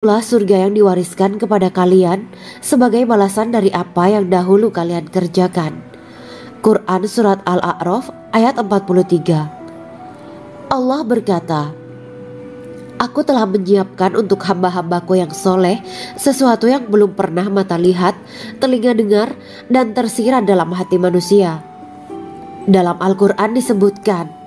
Itulah surga yang diwariskan kepada kalian sebagai balasan dari apa yang dahulu kalian kerjakan. Quran Surat Al-A'raf ayat 43. Allah berkata, Aku telah menyiapkan untuk hamba-hambaku yang soleh sesuatu yang belum pernah mata lihat, telinga dengar, dan tersirat dalam hati manusia. Dalam Al-Quran disebutkan,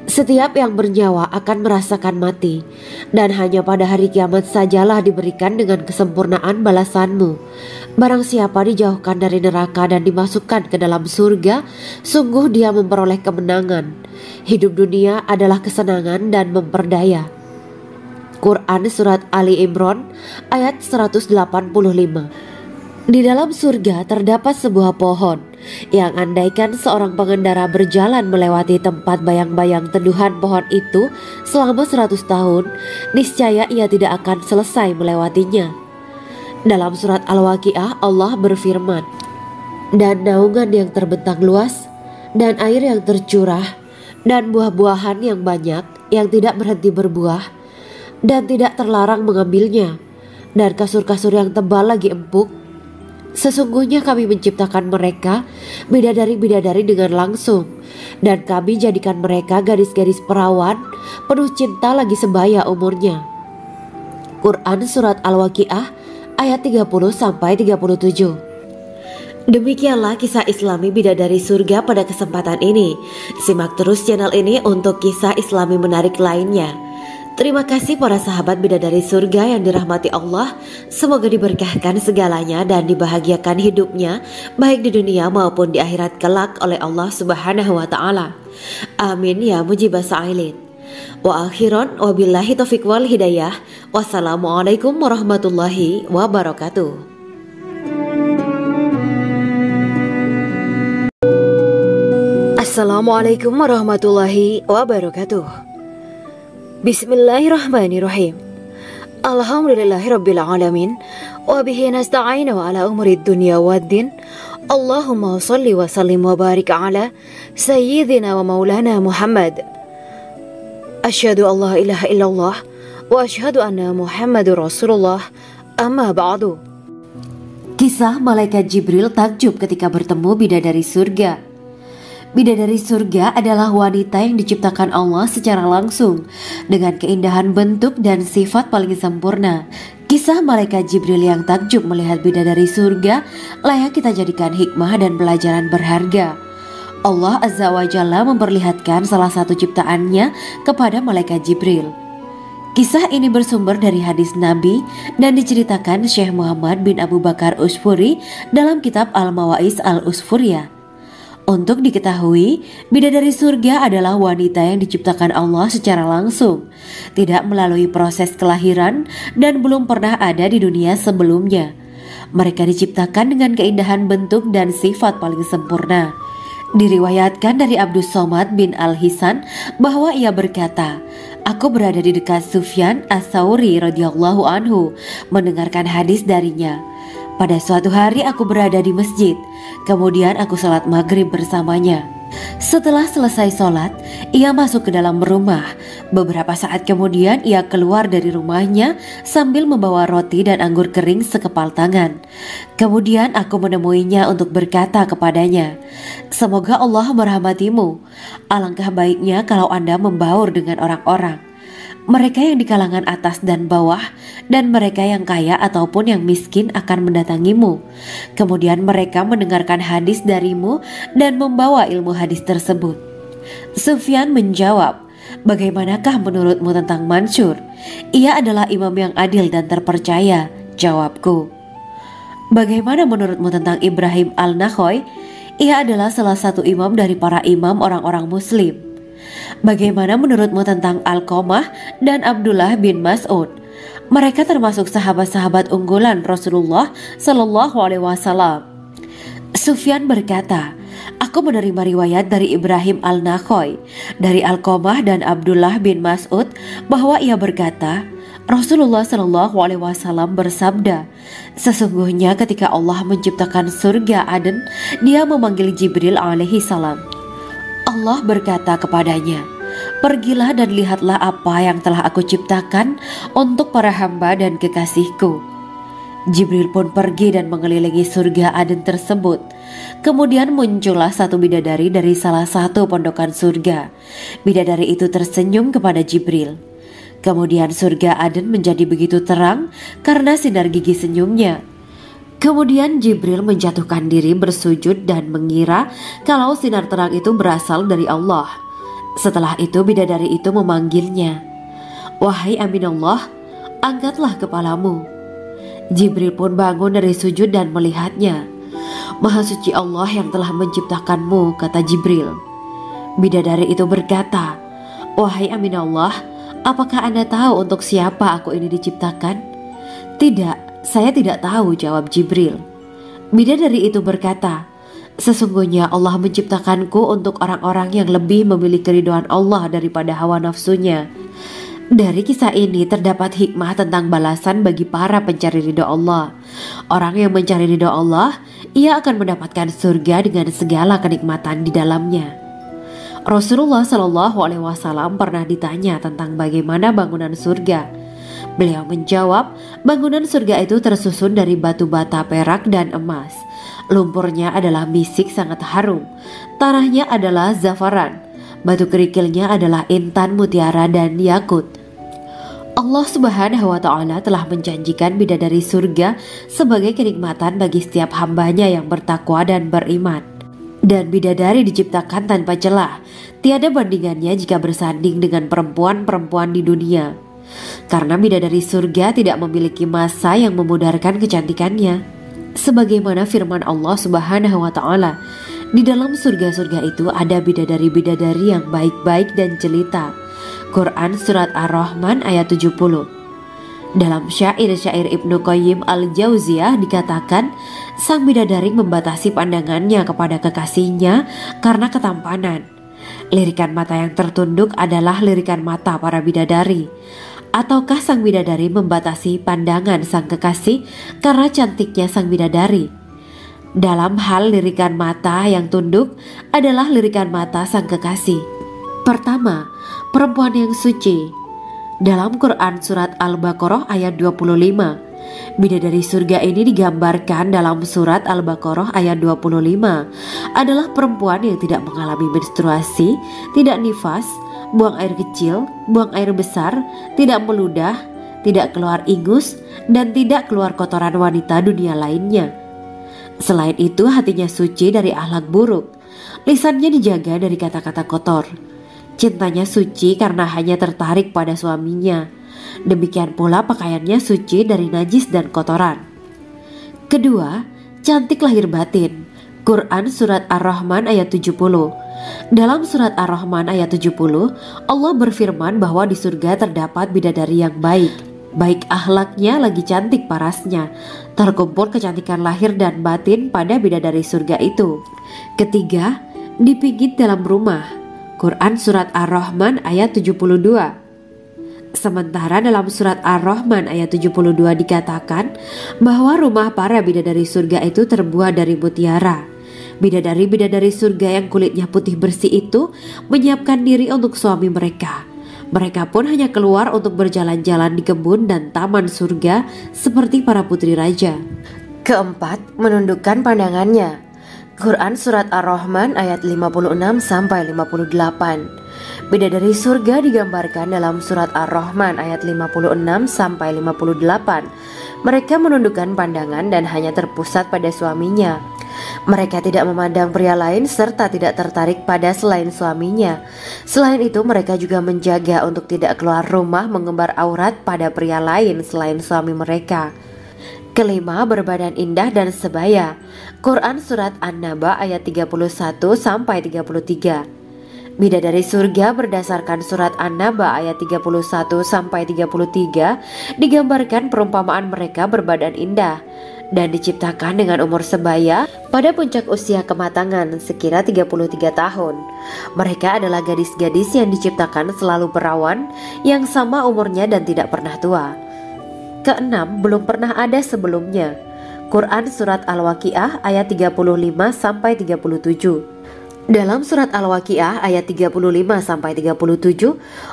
setiap yang bernyawa akan merasakan mati, dan hanya pada hari kiamat sajalah diberikan dengan kesempurnaan balasanmu. Barang siapa dijauhkan dari neraka dan dimasukkan ke dalam surga, sungguh dia memperoleh kemenangan. Hidup dunia adalah kesenangan dan memperdaya. Quran Surat Ali Imran ayat 185. Di dalam surga terdapat sebuah pohon yang andaikan seorang pengendara berjalan melewati tempat bayang-bayang teduhan pohon itu selama 100 tahun, niscaya ia tidak akan selesai melewatinya. Dalam surat Al-Waqiah Allah berfirman, dan naungan yang terbentang luas, dan air yang tercurah, dan buah-buahan yang banyak yang tidak berhenti berbuah, dan tidak terlarang mengambilnya, dan kasur-kasur yang tebal lagi empuk. Sesungguhnya kami menciptakan mereka bidadari-bidadari dengan langsung, dan kami jadikan mereka gadis-gadis perawan penuh cinta lagi sebaya umurnya. Quran Surat Al-Waqiah ayat 30-37. Demikianlah kisah Islami bidadari surga pada kesempatan ini. Simak terus channel ini untuk kisah Islami menarik lainnya. Terima kasih para sahabat bidadari surga yang dirahmati Allah. Semoga diberkahkan segalanya dan dibahagiakan hidupnya baik di dunia maupun di akhirat kelak oleh Allah Subhanahu wa taala. Amin ya mujibah sa'ilin. Wa akhiran wabillahi taufiq wal hidayah. Wassalamualaikum warahmatullahi wabarakatuh. Assalamualaikum warahmatullahi wabarakatuh. Bismillahirrahmanirrahim. Alhamdulillahirabbil alamin wa bihi nasta'inu ala umurid dunya waddin. Allahumma shalli wa sallim wa barik ala sayyidina wa maulana Muhammad. Asyhadu an la ilaha illallah wa asyhadu anna Muhammadur Rasulullah. Amma ba'du. Kisah malaikat Jibril takjub ketika bertemu bidadari surga. Bidadari surga adalah wanita yang diciptakan Allah secara langsung dengan keindahan bentuk dan sifat paling sempurna. Kisah malaikat Jibril yang takjub melihat bidadari surga layak kita jadikan hikmah dan pelajaran berharga. Allah Azza wa Jalla memperlihatkan salah satu ciptaannya kepada malaikat Jibril. Kisah ini bersumber dari hadis Nabi dan diceritakan Syekh Muhammad bin Abu Bakar Usfuri dalam kitab Al-Mawaiz Al-Usfuriyah. Untuk diketahui, bidadari surga adalah wanita yang diciptakan Allah secara langsung, tidak melalui proses kelahiran dan belum pernah ada di dunia sebelumnya. Mereka diciptakan dengan keindahan bentuk dan sifat paling sempurna. Diriwayatkan dari Abdus Somad bin Al-Hisan bahwa ia berkata, Aku berada di dekat Sufyan As-Sauri radhiyallahu anhu mendengarkan hadis darinya. Pada suatu hari aku berada di masjid, kemudian aku sholat maghrib bersamanya. Setelah selesai sholat, ia masuk ke dalam rumah. Beberapa saat kemudian ia keluar dari rumahnya sambil membawa roti dan anggur kering sekepal tangan. Kemudian aku menemuinya untuk berkata kepadanya, Semoga Allah merahmatimu. Alangkah baiknya kalau Anda membaur dengan orang-orang. Mereka yang di kalangan atas dan bawah, dan mereka yang kaya ataupun yang miskin akan mendatangimu. Kemudian mereka mendengarkan hadis darimu dan membawa ilmu hadis tersebut. Sufyan menjawab, Bagaimanakah menurutmu tentang Mansur? Ia adalah imam yang adil dan terpercaya. Jawabku. Bagaimana menurutmu tentang Ibrahim Al-Nakhoy? Ia adalah salah satu imam dari para imam orang-orang muslim. Bagaimana menurutmu tentang Alqamah dan Abdullah bin Mas'ud? Mereka termasuk sahabat-sahabat unggulan Rasulullah Sallallahu Alaihi Wasallam. Sufyan berkata, Aku menerima riwayat dari Ibrahim Al-Nakhoy, dari Alqamah dan Abdullah bin Mas'ud bahwa ia berkata, Rasulullah Sallallahu Alaihi Wasallam bersabda, Sesungguhnya ketika Allah menciptakan surga Aden, Dia memanggil Jibril alaihi salam. Allah berkata kepadanya, Pergilah dan lihatlah apa yang telah aku ciptakan untuk para hamba dan kekasihku. Jibril pun pergi dan mengelilingi surga Aden tersebut. Kemudian muncullah satu bidadari dari salah satu pondokan surga. Bidadari itu tersenyum kepada Jibril. Kemudian surga Aden menjadi begitu terang karena sinar gigi senyumnya. Kemudian Jibril menjatuhkan diri bersujud dan mengira kalau sinar terang itu berasal dari Allah. Setelah itu bidadari itu memanggilnya, "Wahai Aminullah, angkatlah kepalamu." Jibril pun bangun dari sujud dan melihatnya. "Maha suci Allah yang telah menciptakanmu," kata Jibril. Bidadari itu berkata, "Wahai Aminullah, apakah Anda tahu untuk siapa aku ini diciptakan?" "Tidak, saya tidak tahu," jawab Jibril. Bidadari itu berkata, "Sesungguhnya Allah menciptakanku untuk orang-orang yang lebih memilih keridhaan Allah daripada hawa nafsunya." Dari kisah ini terdapat hikmah tentang balasan bagi para pencari ridho Allah. Orang yang mencari ridho Allah, ia akan mendapatkan surga dengan segala kenikmatan di dalamnya. Rasulullah Shallallahu Alaihi Wasallam pernah ditanya tentang bagaimana bangunan surga. Beliau menjawab, bangunan surga itu tersusun dari batu bata, perak, dan emas. Lumpurnya adalah misik sangat harum, tanahnya adalah zafaran, batu kerikilnya adalah intan, mutiara, dan yakut. Allah Subhanahu wa Ta'ala telah menjanjikan bidadari surga sebagai kenikmatan bagi setiap hambanya yang bertakwa dan beriman. Dan bidadari diciptakan tanpa celah, tiada bandingannya jika bersanding dengan perempuan-perempuan di dunia. Karena bidadari surga tidak memiliki masa yang memudarkan kecantikannya. Sebagaimana firman Allah Subhanahu wa Ta'ala, di dalam surga-surga itu ada bidadari-bidadari yang baik-baik dan jelita. Quran Surat Ar-Rahman ayat 70. Dalam syair-syair Ibnu Qayyim Al-Jauziyah dikatakan, sang bidadari membatasi pandangannya kepada kekasihnya karena ketampanan. Lirikan mata yang tertunduk adalah lirikan mata para bidadari. Ataukah sang bidadari membatasi pandangan sang kekasih karena cantiknya sang bidadari? Dalam hal lirikan mata yang tunduk adalah lirikan mata sang kekasih. Pertama, perempuan yang suci. Dalam Quran Surat Al-Baqarah ayat 25, bidadari surga ini digambarkan dalam Surat Al-Baqarah ayat 25 adalah perempuan yang tidak mengalami menstruasi, tidak nifas, buang air kecil, buang air besar, tidak meludah, tidak keluar ingus, dan tidak keluar kotoran wanita dunia lainnya. Selain itu, hatinya suci dari akhlak buruk, lisannya dijaga dari kata-kata kotor. Cintanya suci karena hanya tertarik pada suaminya. Demikian pula pakaiannya suci dari najis dan kotoran. Kedua, cantik lahir batin. Quran Surat Ar-Rahman ayat 70. Dalam Surat Ar-Rahman ayat 70, Allah berfirman bahwa di surga terdapat bidadari yang baik. Baik akhlaknya lagi cantik parasnya. Terkumpul kecantikan lahir dan batin pada bidadari surga itu. Ketiga, dipijit dalam rumah. Quran Surat Ar-Rahman ayat 72. Sementara dalam Surat Ar-Rahman ayat 72 dikatakan bahwa rumah para bidadari surga itu terbuat dari mutiara. Bidadari-bidadari surga yang kulitnya putih bersih itu menyiapkan diri untuk suami mereka. Mereka pun hanya keluar untuk berjalan-jalan di kebun dan taman surga seperti para putri raja. Keempat, menundukkan pandangannya. Quran Surat Ar-Rahman ayat 56-58. Bidadari surga digambarkan dalam Surat Ar-Rahman ayat 56-58. Mereka menundukkan pandangan dan hanya terpusat pada suaminya. Mereka tidak memandang pria lain serta tidak tertarik pada selain suaminya. Selain itu, mereka juga menjaga untuk tidak keluar rumah mengembar aurat pada pria lain selain suami mereka. Kelima, berbadan indah dan sebaya. Quran Surat An-Naba ayat 31-33. Bidadari surga berdasarkan Surat An-Naba ayat 31-33 digambarkan perumpamaan mereka berbadan indah dan diciptakan dengan umur sebaya pada puncak usia kematangan sekira 33 tahun. Mereka adalah gadis-gadis yang diciptakan selalu perawan yang sama umurnya dan tidak pernah tua. Keenam, belum pernah ada sebelumnya. Quran Surat Al-Waqiah ayat 35-37. Dalam surat Al-Waqiah ayat 35-37,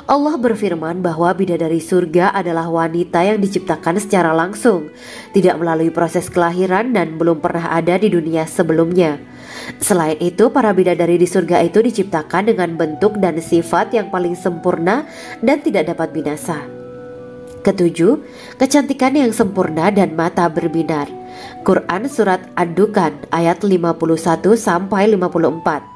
Allah berfirman bahwa bidadari surga adalah wanita yang diciptakan secara langsung, tidak melalui proses kelahiran dan belum pernah ada di dunia sebelumnya. Selain itu, para bidadari di surga itu diciptakan dengan bentuk dan sifat yang paling sempurna dan tidak dapat binasa. Ketujuh, kecantikan yang sempurna dan mata berbinar. Quran surat Ad-Dukhan ayat 51-54.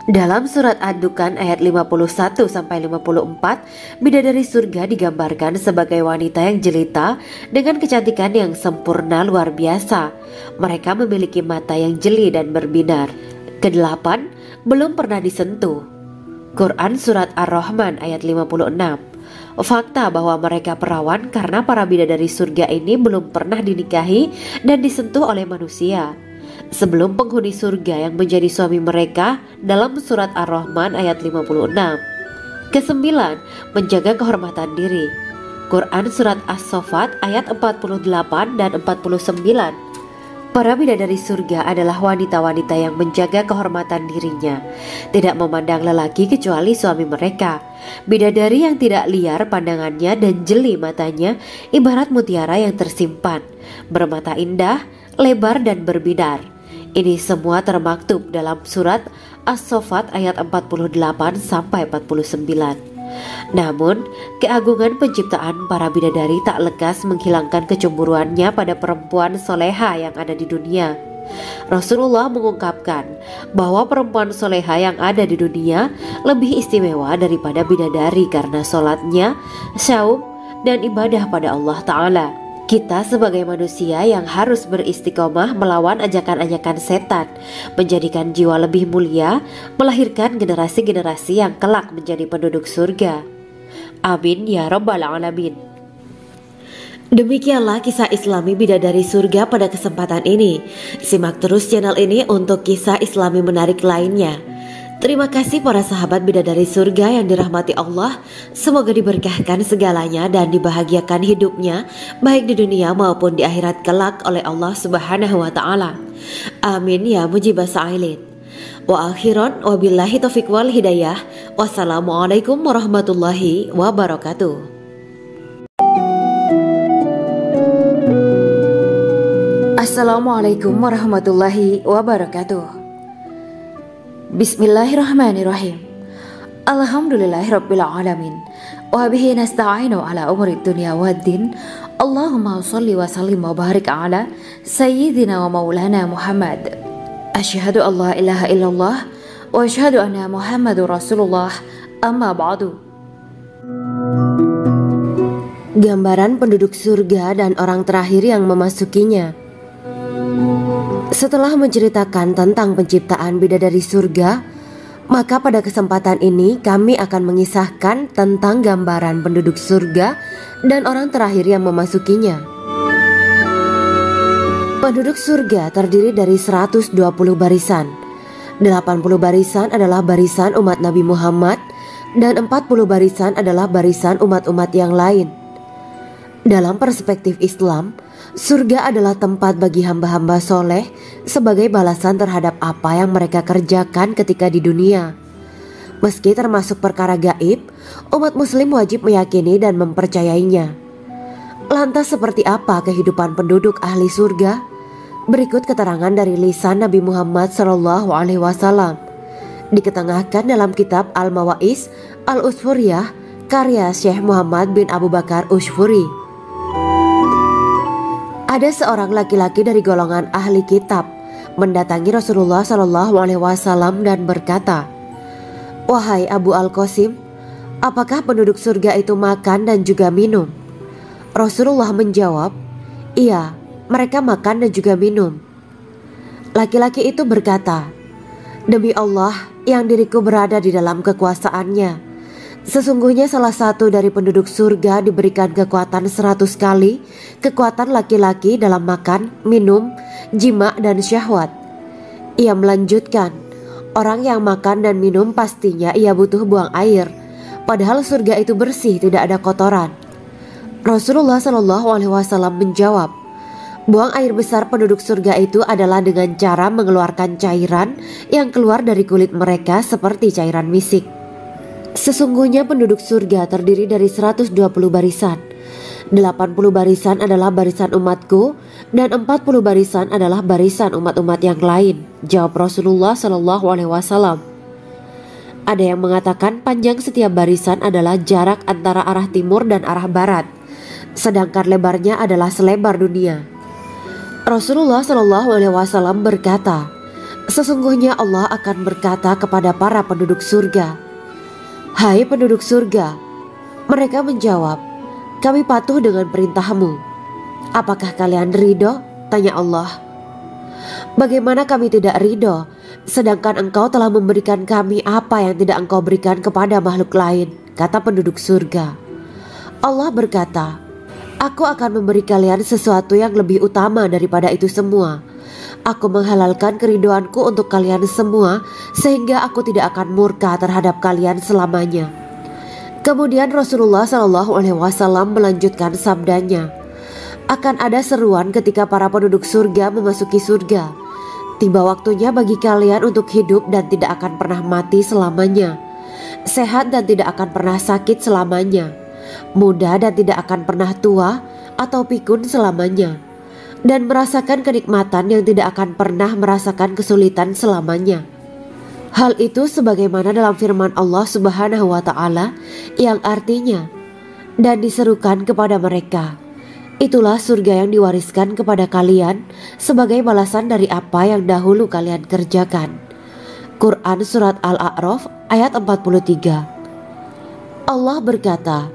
Dalam surat Ad-Dukhan ayat 51-54, bidadari surga digambarkan sebagai wanita yang jelita dengan kecantikan yang sempurna luar biasa. Mereka memiliki mata yang jeli dan berbinar. Kedelapan, belum pernah disentuh. Quran surat Ar-Rahman ayat 56. Fakta bahwa mereka perawan karena para bidadari surga ini belum pernah dinikahi dan disentuh oleh manusia sebelum penghuni surga yang menjadi suami mereka dalam surat Ar-Rahman ayat 56. Kesembilan, menjaga kehormatan diri. Quran surat As-Saffat ayat 48 dan 49. Para bidadari surga adalah wanita-wanita yang menjaga kehormatan dirinya, tidak memandang lelaki kecuali suami mereka. Bidadari yang tidak liar pandangannya dan jeli matanya ibarat mutiara yang tersimpan, bermata indah, lebar dan berbinar. Ini semua termaktub dalam surat As-Saffat ayat 48-49. Namun, keagungan penciptaan para bidadari tak lekas menghilangkan kecemburuannya pada perempuan soleha yang ada di dunia. Rasulullah mengungkapkan bahwa perempuan soleha yang ada di dunia lebih istimewa daripada bidadari karena sholatnya, syaum, dan ibadah pada Allah Ta'ala. Kita sebagai manusia yang harus beristiqomah melawan ajakan-ajakan setan, menjadikan jiwa lebih mulia, melahirkan generasi-generasi yang kelak menjadi penduduk surga. Amin ya rabbal alamin. Demikianlah kisah Islami bidadari surga pada kesempatan ini. Simak terus channel ini untuk kisah Islami menarik lainnya. Terima kasih para sahabat bidadari surga yang dirahmati Allah. Semoga diberkahkan segalanya dan dibahagiakan hidupnya baik di dunia maupun di akhirat kelak oleh Allah Subhanahu wa taala. Amin ya mujibah sa'ilin. Wa akhiran wabillahi taufiq wal hidayah. Wassalamualaikum warahmatullahi wabarakatuh. Assalamualaikum warahmatullahi wabarakatuh. Bismillahirrahmanirrahim. Alhamdulillahirabbil alamin. Wa bihi nasta'inu ala umuri dunya waddin. Allahumma shalli wa sallim wa barik ala sayyidina wa maulana Muhammad. Asyhadu an la ilaha illallah wa asyhadu anna Muhammadur Rasulullah. Amma ba'du. Gambaran penduduk surga dan orang terakhir yang memasukinya. Setelah menceritakan tentang penciptaan bidadari surga, maka pada kesempatan ini kami akan mengisahkan tentang gambaran penduduk surga dan orang terakhir yang memasukinya. Penduduk surga terdiri dari 120 barisan. 80 barisan adalah barisan umat Nabi Muhammad dan 40 barisan adalah barisan umat-umat yang lain. Dalam perspektif Islam, surga adalah tempat bagi hamba-hamba soleh sebagai balasan terhadap apa yang mereka kerjakan ketika di dunia. Meski termasuk perkara gaib, umat muslim wajib meyakini dan mempercayainya. Lantas seperti apa kehidupan penduduk ahli surga? Berikut keterangan dari lisan Nabi Muhammad SAW, diketengahkan dalam kitab Al-Mawaiz Al-Usfuriyah karya Syekh Muhammad bin Abu Bakar Ushfuri. Ada seorang laki-laki dari golongan ahli kitab mendatangi Rasulullah SAW dan berkata, "Wahai Abu Al-Qasim, apakah penduduk surga itu makan dan juga minum?" Rasulullah menjawab, "Iya, mereka makan dan juga minum." Laki-laki itu berkata, "Demi Allah yang diriku berada di dalam kekuasaannya, sesungguhnya salah satu dari penduduk surga diberikan kekuatan 100 kali kekuatan laki-laki dalam makan, minum, jima, dan syahwat." Ia melanjutkan, "Orang yang makan dan minum pastinya ia butuh buang air, padahal surga itu bersih, tidak ada kotoran." Rasulullah SAW menjawab, Buang air besar penduduk surga itu adalah dengan cara mengeluarkan cairan yang keluar dari kulit mereka seperti cairan misik. Sesungguhnya penduduk surga terdiri dari 120 barisan. 80 barisan adalah barisan umatku dan 40 barisan adalah barisan umat-umat yang lain, jawab Rasulullah SAW. Ada yang mengatakan panjang setiap barisan adalah jarak antara arah timur dan arah barat, sedangkan lebarnya adalah selebar dunia. Rasulullah SAW berkata, sesungguhnya Allah akan berkata kepada para penduduk surga, "Hai penduduk surga." Mereka menjawab, "Kami patuh dengan perintahmu." "Apakah kalian ridho?" tanya Allah. "Bagaimana kami tidak ridho, sedangkan engkau telah memberikan kami apa yang tidak engkau berikan kepada makhluk lain," kata penduduk surga. Allah berkata, "Aku akan memberi kalian sesuatu yang lebih utama daripada itu semua. Aku menghalalkan keridoanku untuk kalian semua sehingga aku tidak akan murka terhadap kalian selamanya." Kemudian Rasulullah SAW melanjutkan sabdanya, "Akan ada seruan ketika para penduduk surga memasuki surga. Tiba waktunya bagi kalian untuk hidup dan tidak akan pernah mati selamanya, sehat dan tidak akan pernah sakit selamanya, muda dan tidak akan pernah tua atau pikun selamanya, dan merasakan kenikmatan yang tidak akan pernah merasakan kesulitan selamanya." Hal itu sebagaimana dalam firman Allah Subhanahu wa Ta'ala yang artinya, "Dan diserukan kepada mereka, itulah surga yang diwariskan kepada kalian sebagai balasan dari apa yang dahulu kalian kerjakan." Quran Surat Al-A'raf ayat 43. Allah berkata,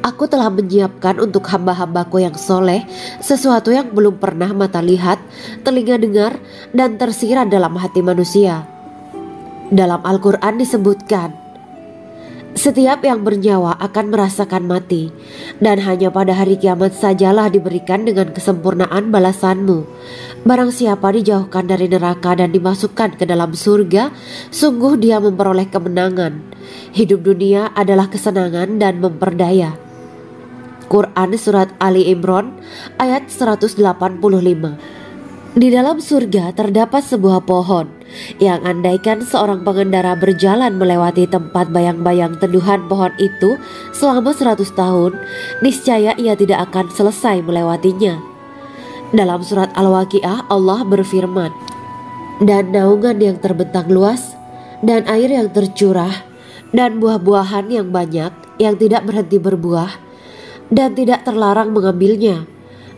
"Aku telah menyiapkan untuk hamba-hambaku yang soleh sesuatu yang belum pernah mata lihat, telinga dengar, dan tersirat dalam hati manusia." Dalam Al-Quran disebutkan, setiap yang bernyawa akan merasakan mati, dan hanya pada hari kiamat sajalah diberikan dengan kesempurnaan balasanmu. Barang siapa dijauhkan dari neraka dan dimasukkan ke dalam surga, sungguh dia memperoleh kemenangan. Hidup dunia adalah kesenangan dan memperdaya. Quran Surat Ali Imran ayat 185. Di dalam surga terdapat sebuah pohon yang andaikan seorang pengendara berjalan melewati tempat bayang-bayang teduhan pohon itu selama 100 tahun, niscaya ia tidak akan selesai melewatinya. Dalam surat Al-Waqiah Allah berfirman, "Dan naungan yang terbentang luas, dan air yang tercurah, dan buah-buahan yang banyak yang tidak berhenti berbuah, dan tidak terlarang mengambilnya,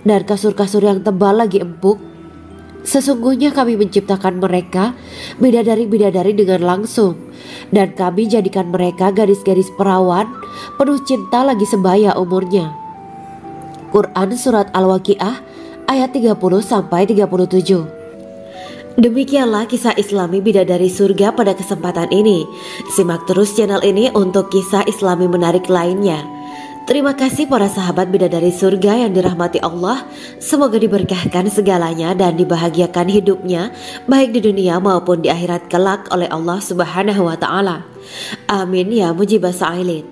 dan kasur-kasur yang tebal lagi empuk. Sesungguhnya kami menciptakan mereka bidadari-bidadari dengan langsung, dan kami jadikan mereka gadis-gadis perawan penuh cinta lagi sebaya umurnya." Quran Surat Al-Waqiah ayat 30-37. Demikianlah kisah Islami bidadari surga pada kesempatan ini. Simak terus channel ini untuk kisah Islami menarik lainnya. Terima kasih para sahabat bidadari surga yang dirahmati Allah. Semoga diberkahkan segalanya dan dibahagiakan hidupnya baik di dunia maupun di akhirat kelak oleh Allah Subhanahu wa Ta'ala. Amin ya mujibah sa'ilin.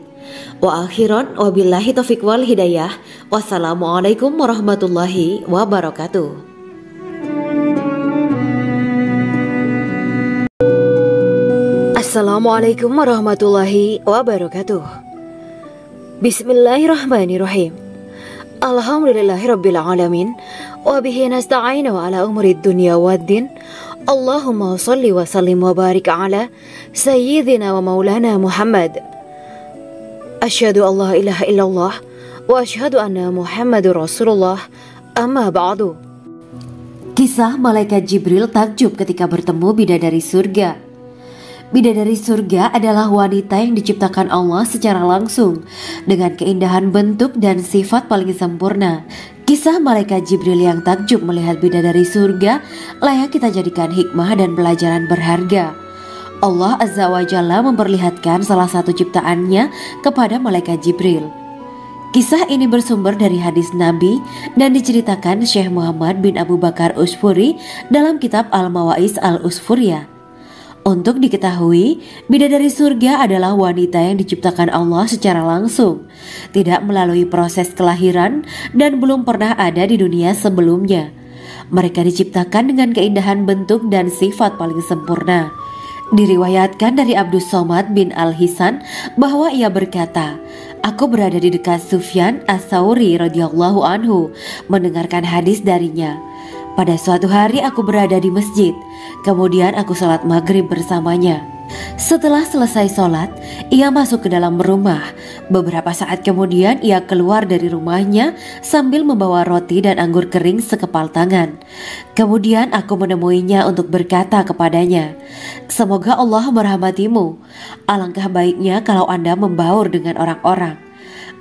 Wa akhiran wabillahi taufiq wal hidayah. Wassalamualaikum warahmatullahi wabarakatuh. Assalamualaikum warahmatullahi wabarakatuh. Bismillahirrahmanirrahim. Alhamdulillahirabbil alamin wa bihi nasta'inu ala umurid dunya waddin. Allahumma shalli wa sallim wa barik ala sayyidina wa maulana Muhammad. Asyhadu an la ilaha illallah wa asyhadu anna Muhammadur Rasulullah. Amma ba'du. Kisah malaikat Jibril takjub ketika bertemu bidadari surga. Bidadari surga adalah wanita yang diciptakan Allah secara langsung dengan keindahan bentuk dan sifat paling sempurna. Kisah malaikat Jibril yang takjub melihat bidadari surga layak kita jadikan hikmah dan pelajaran berharga. Allah Azza wa Jalla memperlihatkan salah satu ciptaannya kepada malaikat Jibril. Kisah ini bersumber dari hadis Nabi dan diceritakan Syekh Muhammad bin Abu Bakar Usfuri dalam kitab Al-Mawaiz Al-Usfuriyah. Untuk diketahui, bidadari surga adalah wanita yang diciptakan Allah secara langsung, tidak melalui proses kelahiran dan belum pernah ada di dunia sebelumnya. Mereka diciptakan dengan keindahan bentuk dan sifat paling sempurna. Diriwayatkan dari Abdus Somad bin Al-Hisan bahwa ia berkata, "Aku berada di dekat Sufyan As-Tsauri radhiyallahu anhu mendengarkan hadis darinya. Pada suatu hari aku berada di masjid, kemudian aku sholat maghrib bersamanya. Setelah selesai sholat, ia masuk ke dalam rumah. Beberapa saat kemudian ia keluar dari rumahnya sambil membawa roti dan anggur kering sekepal tangan. Kemudian aku menemuinya untuk berkata kepadanya, 'Semoga Allah merahmatimu. Alangkah baiknya kalau Anda membaur dengan orang-orang,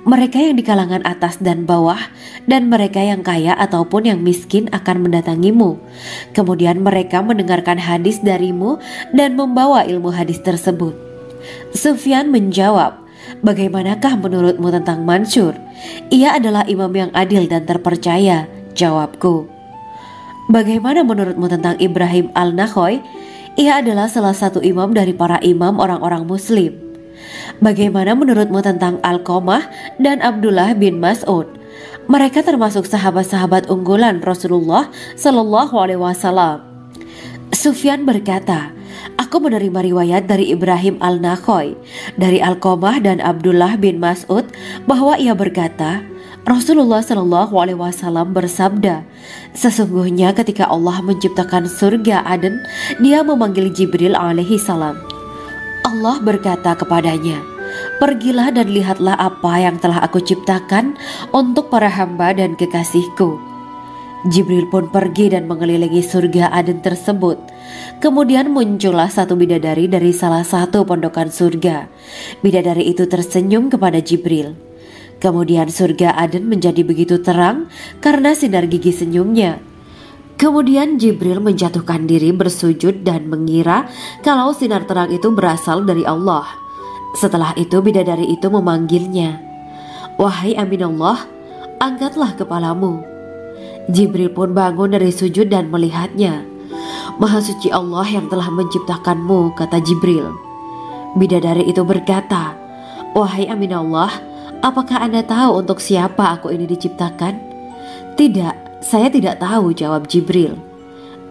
mereka yang di kalangan atas dan bawah, dan mereka yang kaya ataupun yang miskin akan mendatangimu. Kemudian mereka mendengarkan hadis darimu dan membawa ilmu hadis tersebut.' Sufyan menjawab, 'Bagaimanakah menurutmu tentang Mansur? Ia adalah imam yang adil dan terpercaya.' Jawabku. 'Bagaimana menurutmu tentang Ibrahim Al-Nakhoy? Ia adalah salah satu imam dari para imam orang-orang muslim.' 'Bagaimana menurutmu tentang Alqamah dan Abdullah bin Mas'ud? Mereka termasuk sahabat-sahabat unggulan Rasulullah Shallallahu Alaihi Wasallam.' Sufyan berkata, 'Aku menerima riwayat dari Ibrahim Al-Nakhoy, dari Alqamah dan Abdullah bin Mas'ud bahwa ia berkata, Rasulullah Shallallahu Alaihi Wasallam bersabda, sesungguhnya ketika Allah menciptakan surga Aden, Dia memanggil Jibril alaihi salam. Allah berkata kepadanya, pergilah dan lihatlah apa yang telah aku ciptakan untuk para hamba dan kekasihku. Jibril pun pergi dan mengelilingi surga Aden tersebut. Kemudian muncullah satu bidadari dari salah satu pondokan surga. Bidadari itu tersenyum kepada Jibril. Kemudian surga Aden menjadi begitu terang karena sinar gigi senyumnya. Kemudian Jibril menjatuhkan diri bersujud dan mengira kalau sinar terang itu berasal dari Allah. Setelah itu bidadari itu memanggilnya, wahai Aminullah, angkatlah kepalamu. Jibril pun bangun dari sujud dan melihatnya. Maha suci Allah yang telah menciptakanmu, kata Jibril. Bidadari itu berkata, wahai Aminullah, apakah Anda tahu untuk siapa aku ini diciptakan? Tidak, saya tidak tahu, jawab Jibril.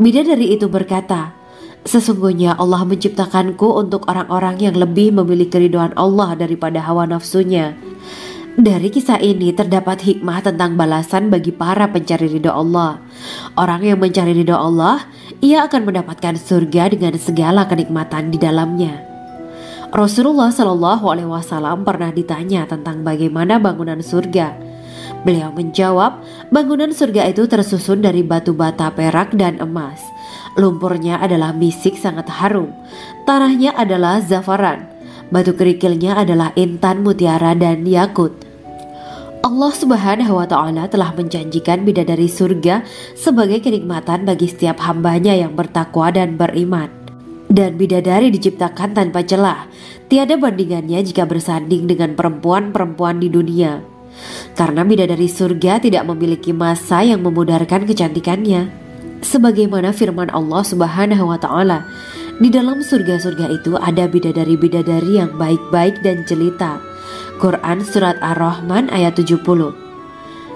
Bidadari itu berkata, sesungguhnya Allah menciptakanku untuk orang-orang yang lebih memilih keridhaan Allah daripada hawa nafsunya. Dari kisah ini terdapat hikmah tentang balasan bagi para pencari ridho Allah. Orang yang mencari ridho Allah, ia akan mendapatkan surga dengan segala kenikmatan di dalamnya. Rasulullah Shallallahu Alaihi Wasallam pernah ditanya tentang bagaimana bangunan surga. Beliau menjawab, bangunan surga itu tersusun dari batu bata, perak, dan emas. Lumpurnya adalah misik sangat harum. Tanahnya adalah zafaran. Batu kerikilnya adalah intan, mutiara, dan yakut. Allah Subhanahu wa Ta'ala telah menjanjikan bidadari surga sebagai kenikmatan bagi setiap hambanya yang bertakwa dan beriman. Dan bidadari diciptakan tanpa celah, tiada bandingannya jika bersanding dengan perempuan-perempuan di dunia. Karena bidadari surga tidak memiliki masa yang memudarkan kecantikannya. Sebagaimana firman Allah Subhanahu wa Ta'ala, di dalam surga-surga itu ada bidadari-bidadari yang baik-baik dan jelita. Quran Surat Ar-Rahman ayat 70.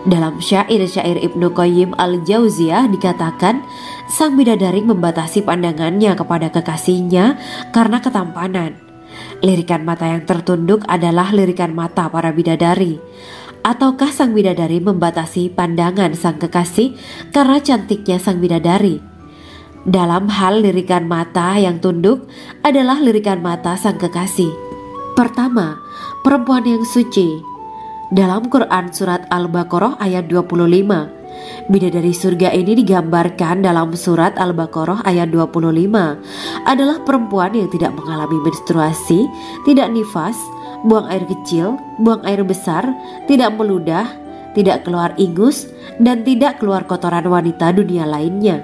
Dalam syair-syair Ibnu Qayyim Al-Jauziyah dikatakan, sang bidadari membatasi pandangannya kepada kekasihnya karena ketampanan. Lirikan mata yang tertunduk adalah lirikan mata para bidadari. Ataukah sang bidadari membatasi pandangan sang kekasih karena cantiknya sang bidadari? Dalam hal lirikan mata yang tunduk adalah lirikan mata sang kekasih. Pertama, perempuan yang suci. Dalam Quran Surat Al-Baqarah ayat 25, bidadari surga ini digambarkan dalam Surat Al-Baqarah ayat 25 adalah perempuan yang tidak mengalami menstruasi, tidak nifas, buang air kecil, buang air besar, tidak meludah, tidak keluar ingus, dan tidak keluar kotoran wanita dunia lainnya.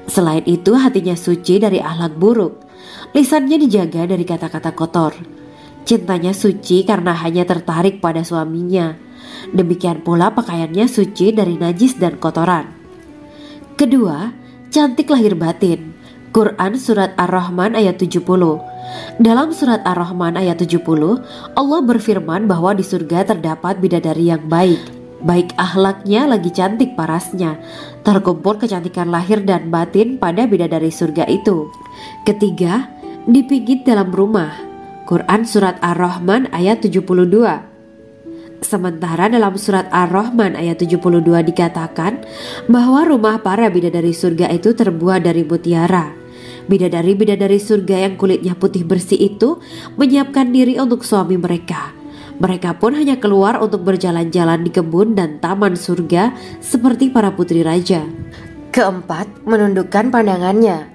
Selain itu hatinya suci dari akhlak buruk, lisannya dijaga dari kata-kata kotor. Cintanya suci karena hanya tertarik pada suaminya. Demikian pula pakaiannya suci dari najis dan kotoran. Kedua, cantik lahir batin. Quran Surat Ar-Rahman ayat 70. Dalam Surat Ar-Rahman ayat 70, Allah berfirman bahwa di surga terdapat bidadari yang baik. Baik akhlaknya lagi cantik parasnya. Terkumpul kecantikan lahir dan batin pada bidadari surga itu. Ketiga, dipijit dalam rumah. Quran Surat Ar-Rahman ayat 72. Sementara dalam Surat Ar-Rahman ayat 72 dikatakan bahwa rumah para bidadari surga itu terbuat dari mutiara. Bidadari-bidadari surga yang kulitnya putih bersih itu menyiapkan diri untuk suami mereka. Mereka pun hanya keluar untuk berjalan-jalan di kebun dan taman surga seperti para putri raja. Keempat, menundukkan pandangannya.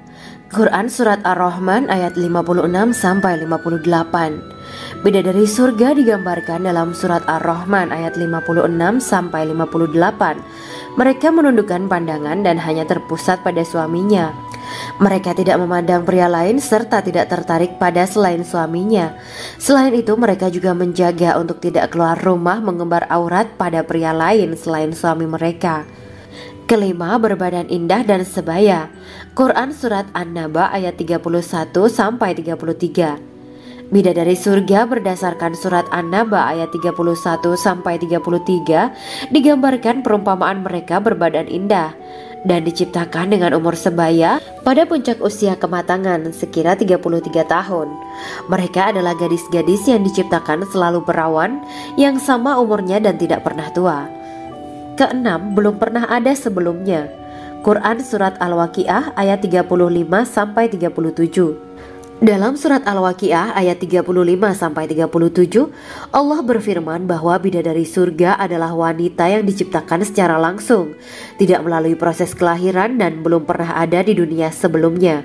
Quran Surat Ar-Rahman ayat 56-58. Bidadari surga digambarkan dalam Surat Ar-Rahman ayat 56-58. Mereka menundukkan pandangan dan hanya terpusat pada suaminya. Mereka tidak memandang pria lain serta tidak tertarik pada selain suaminya. Selain itu mereka juga menjaga untuk tidak keluar rumah mengembar aurat pada pria lain selain suami mereka. Kelima, berbadan indah dan sebaya. Quran Surat An-Naba ayat 31-33. Bidadari surga berdasarkan Surat An-Naba ayat 31-33 digambarkan perumpamaan mereka berbadan indah dan diciptakan dengan umur sebaya pada puncak usia kematangan sekira 33 tahun. Mereka adalah gadis-gadis yang diciptakan selalu perawan yang sama umurnya dan tidak pernah tua. Keenam, belum pernah ada sebelumnya. Quran Surat Al-Waqiah ayat 35-37. Dalam Surat Al-Waqiah ayat 35-37, Allah berfirman bahwa bidadari surga adalah wanita yang diciptakan secara langsung, tidak melalui proses kelahiran dan belum pernah ada di dunia sebelumnya.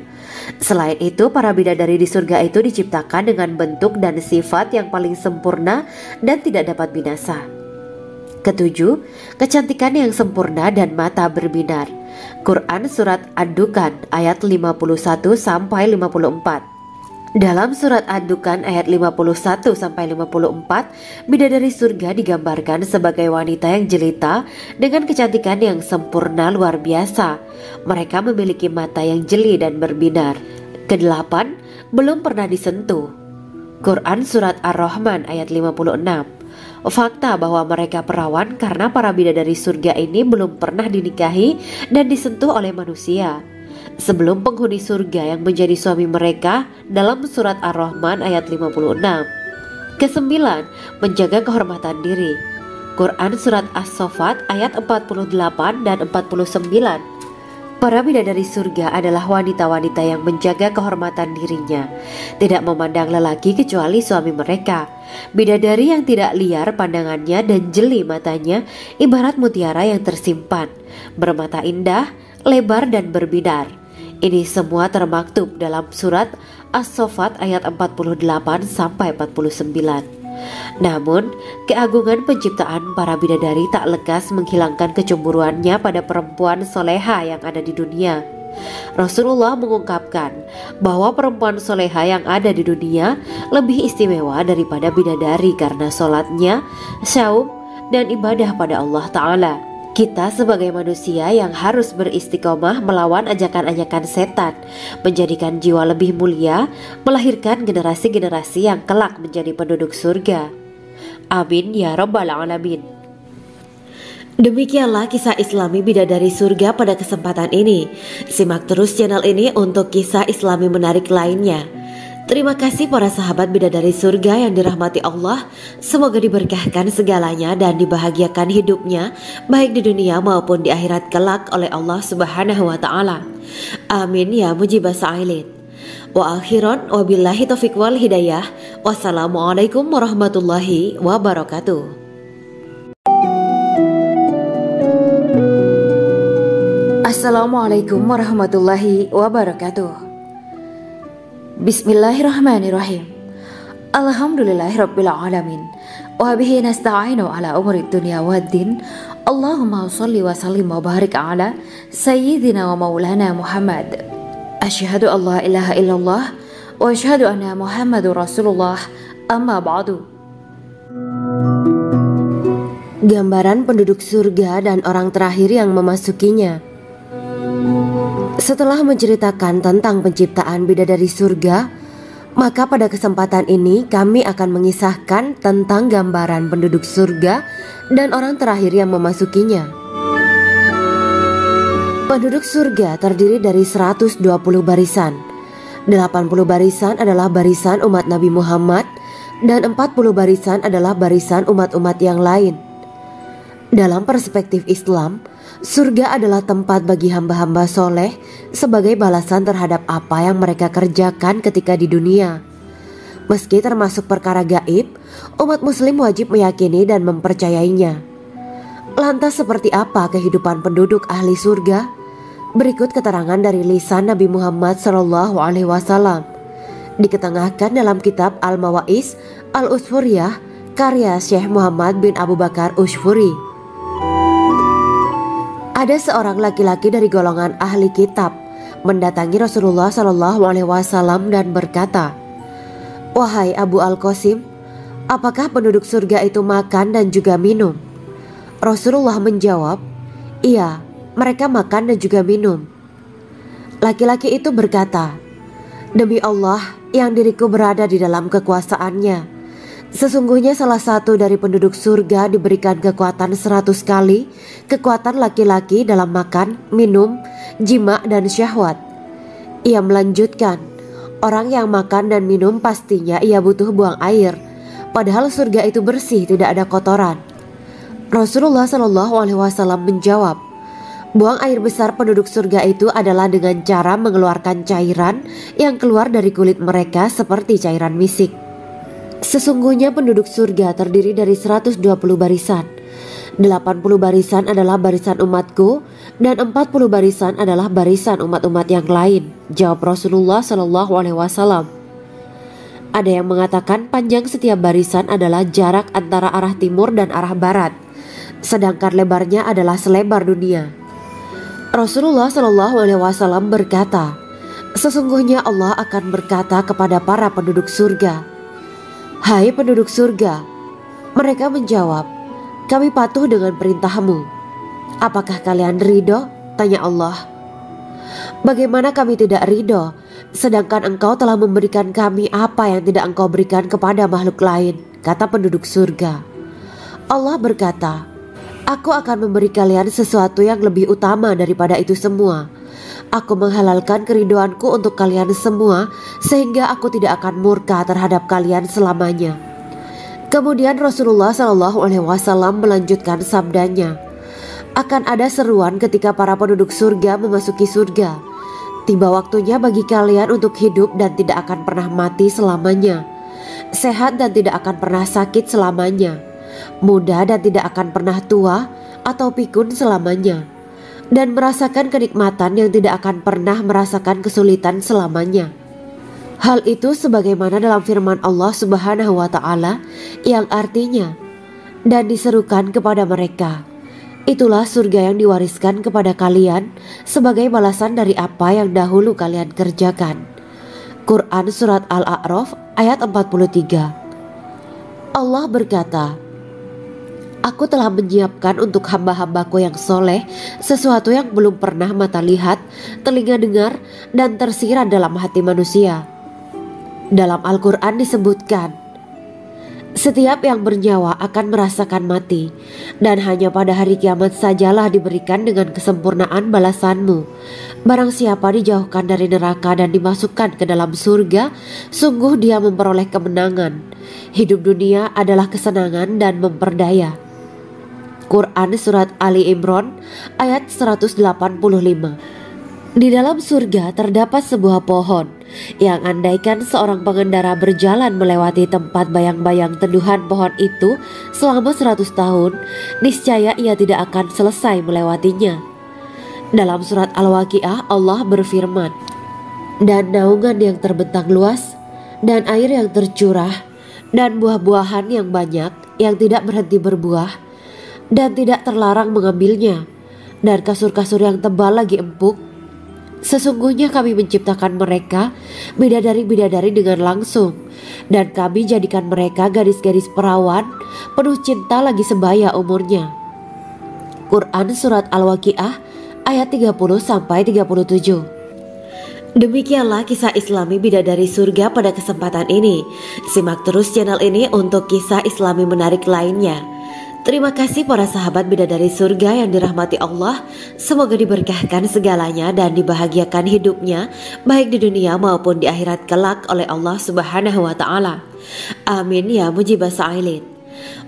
Selain itu, para bidadari di surga itu diciptakan dengan bentuk dan sifat yang paling sempurna dan tidak dapat binasa. Ketujuh, kecantikan yang sempurna dan mata berbinar. Quran Surat Ad-Dukan ayat 51-54. Dalam Surat Ad-Dukan ayat 51-54, bidadari surga digambarkan sebagai wanita yang jelita dengan kecantikan yang sempurna luar biasa. Mereka memiliki mata yang jeli dan berbinar. Kedelapan, belum pernah disentuh. Quran Surat Ar-Rahman ayat 56. Fakta bahwa mereka perawan karena para bidadari surga ini belum pernah dinikahi dan disentuh oleh manusia sebelum penghuni surga yang menjadi suami mereka dalam Surat Ar-Rahman ayat 56. Kesembilan, menjaga kehormatan diri. Quran Surat As-Saffat ayat 48 dan 49. Para bidadari surga adalah wanita-wanita yang menjaga kehormatan dirinya, tidak memandang lelaki kecuali suami mereka. Bidadari yang tidak liar pandangannya dan jeli matanya ibarat mutiara yang tersimpan, bermata indah, lebar dan berbinar. Ini semua termaktub dalam Surat As-Saffat ayat 48-49. Namun, keagungan penciptaan para bidadari tak lekas menghilangkan kecemburuannya pada perempuan soleha yang ada di dunia. Rasulullah mengungkapkan bahwa perempuan soleha yang ada di dunia lebih istimewa daripada bidadari karena sholatnya, syaum, dan ibadah pada Allah Ta'ala. Kita sebagai manusia yang harus beristiqomah melawan ajakan-ajakan setan, menjadikan jiwa lebih mulia, melahirkan generasi-generasi yang kelak menjadi penduduk surga. Amin ya Rabbal Alamin. Demikianlah kisah Islami bidadari surga pada kesempatan ini. Simak terus channel ini untuk kisah Islami menarik lainnya. Terima kasih para sahabat bidadari surga yang dirahmati Allah. Semoga diberkahkan segalanya dan dibahagiakan hidupnya baik di dunia maupun di akhirat kelak oleh Allah Subhanahu wa Ta'ala. Amin ya mujibah sa'ilin. Wa akhiran wabillahi taufiq wal hidayah. Wassalamualaikum warahmatullahi wabarakatuh. Assalamualaikum warahmatullahi wabarakatuh. Bismillahirrahmanirrahim. Alhamdulillahirabbil alamin. Wa bihi nasta'inu ala umuri dunya waddin. Allahumma shalli wa sallim wa barik ala sayyidina wa maulana Muhammad. Asyhadu an la ilaha illallah wa asyhadu anna Muhammadur Rasulullah. Amma ba'du. Gambaran penduduk surga dan orang terakhir yang memasukinya. Setelah menceritakan tentang penciptaan bidadari surga, maka pada kesempatan ini kami akan mengisahkan tentang gambaran penduduk surga dan orang terakhir yang memasukinya. Penduduk surga terdiri dari 120 barisan. 80 barisan adalah barisan umat Nabi Muhammad dan 40 barisan adalah barisan umat-umat yang lain. Dalam perspektif Islam, surga adalah tempat bagi hamba-hamba soleh sebagai balasan terhadap apa yang mereka kerjakan ketika di dunia. Meski termasuk perkara gaib, umat muslim wajib meyakini dan mempercayainya. Lantas seperti apa kehidupan penduduk ahli surga? Berikut keterangan dari lisan Nabi Muhammad SAW, diketengahkan dalam kitab Al-Mawaiz Al-Usfuriyah karya Syekh Muhammad bin Abu Bakar Ushfuri. Ada seorang laki-laki dari golongan ahli kitab mendatangi Rasulullah SAW dan berkata, "Wahai Abu Al-Qasim, apakah penduduk surga itu makan dan juga minum?" Rasulullah menjawab, "Iya, mereka makan dan juga minum." Laki-laki itu berkata, "Demi Allah yang diriku berada di dalam kekuasaannya, sesungguhnya salah satu dari penduduk surga diberikan kekuatan 100 kali kekuatan laki-laki dalam makan, minum, jima, dan syahwat." Ia melanjutkan, "Orang yang makan dan minum pastinya ia butuh buang air, padahal surga itu bersih, tidak ada kotoran." Rasulullah SAW menjawab, "Buang air besar penduduk surga itu adalah dengan cara mengeluarkan cairan yang keluar dari kulit mereka seperti cairan misik." Sesungguhnya penduduk surga terdiri dari 120 barisan. 80 barisan adalah barisan umatku dan 40 barisan adalah barisan umat-umat yang lain, jawab Rasulullah SAW. Ada yang mengatakan panjang setiap barisan adalah jarak antara arah timur dan arah barat, sedangkan lebarnya adalah selebar dunia. Rasulullah SAW berkata, "Sesungguhnya Allah akan berkata kepada para penduduk surga, 'Hai penduduk surga,' mereka menjawab, 'Kami patuh dengan perintahmu.' 'Apakah kalian ridho?' tanya Allah. 'Bagaimana kami tidak ridho, sedangkan engkau telah memberikan kami apa yang tidak engkau berikan kepada makhluk lain,' kata penduduk surga. Allah berkata, 'Aku akan memberi kalian sesuatu yang lebih utama daripada itu semua. Aku menghalalkan keridoanku untuk kalian semua sehingga aku tidak akan murka terhadap kalian selamanya.'" Kemudian Rasulullah SAW melanjutkan sabdanya, "Akan ada seruan ketika para penduduk surga memasuki surga. Tiba waktunya bagi kalian untuk hidup dan tidak akan pernah mati selamanya, sehat dan tidak akan pernah sakit selamanya, muda dan tidak akan pernah tua atau pikun selamanya, dan merasakan kenikmatan yang tidak akan pernah merasakan kesulitan selamanya." Hal itu sebagaimana dalam firman Allah Subhanahu wa Ta'ala yang artinya, "Dan diserukan kepada mereka, itulah surga yang diwariskan kepada kalian sebagai balasan dari apa yang dahulu kalian kerjakan." Quran Surat Al-A'raf ayat 43. Allah berkata, "Aku telah menyiapkan untuk hamba-hambaku yang soleh sesuatu yang belum pernah mata lihat, telinga dengar, dan tersirat dalam hati manusia." Dalam Al-Quran disebutkan, "Setiap yang bernyawa akan merasakan mati, dan hanya pada hari kiamat sajalah diberikan dengan kesempurnaan balasanmu. Barang siapa dijauhkan dari neraka dan dimasukkan ke dalam surga, sungguh dia memperoleh kemenangan. Hidup dunia adalah kesenangan dan memperdaya." Quran Surat Ali Imran ayat 185. Di dalam surga terdapat sebuah pohon yang andaikan seorang pengendara berjalan melewati tempat bayang-bayang teduhan pohon itu selama 100 tahun, niscaya ia tidak akan selesai melewatinya. Dalam surat Al-Waqiah Allah berfirman, "Dan naungan yang terbentang luas, dan air yang tercurah, dan buah-buahan yang banyak yang tidak berhenti berbuah, dan tidak terlarang mengambilnya, dan kasur-kasur yang tebal lagi empuk. Sesungguhnya kami menciptakan mereka bidadari-bidadari dengan langsung, dan kami jadikan mereka gadis-gadis perawan penuh cinta lagi sebaya umurnya." Quran Surat Al-Waqiah ayat 30-37. Demikianlah kisah Islami bidadari surga pada kesempatan ini. Simak terus channel ini untuk kisah Islami menarik lainnya. Terima kasih para sahabat bidadari surga yang dirahmati Allah. Semoga diberkahkan segalanya dan dibahagiakan hidupnya, baik di dunia maupun di akhirat kelak oleh Allah Subhanahu wa Ta'ala. Amin ya mujibah sa'ilin.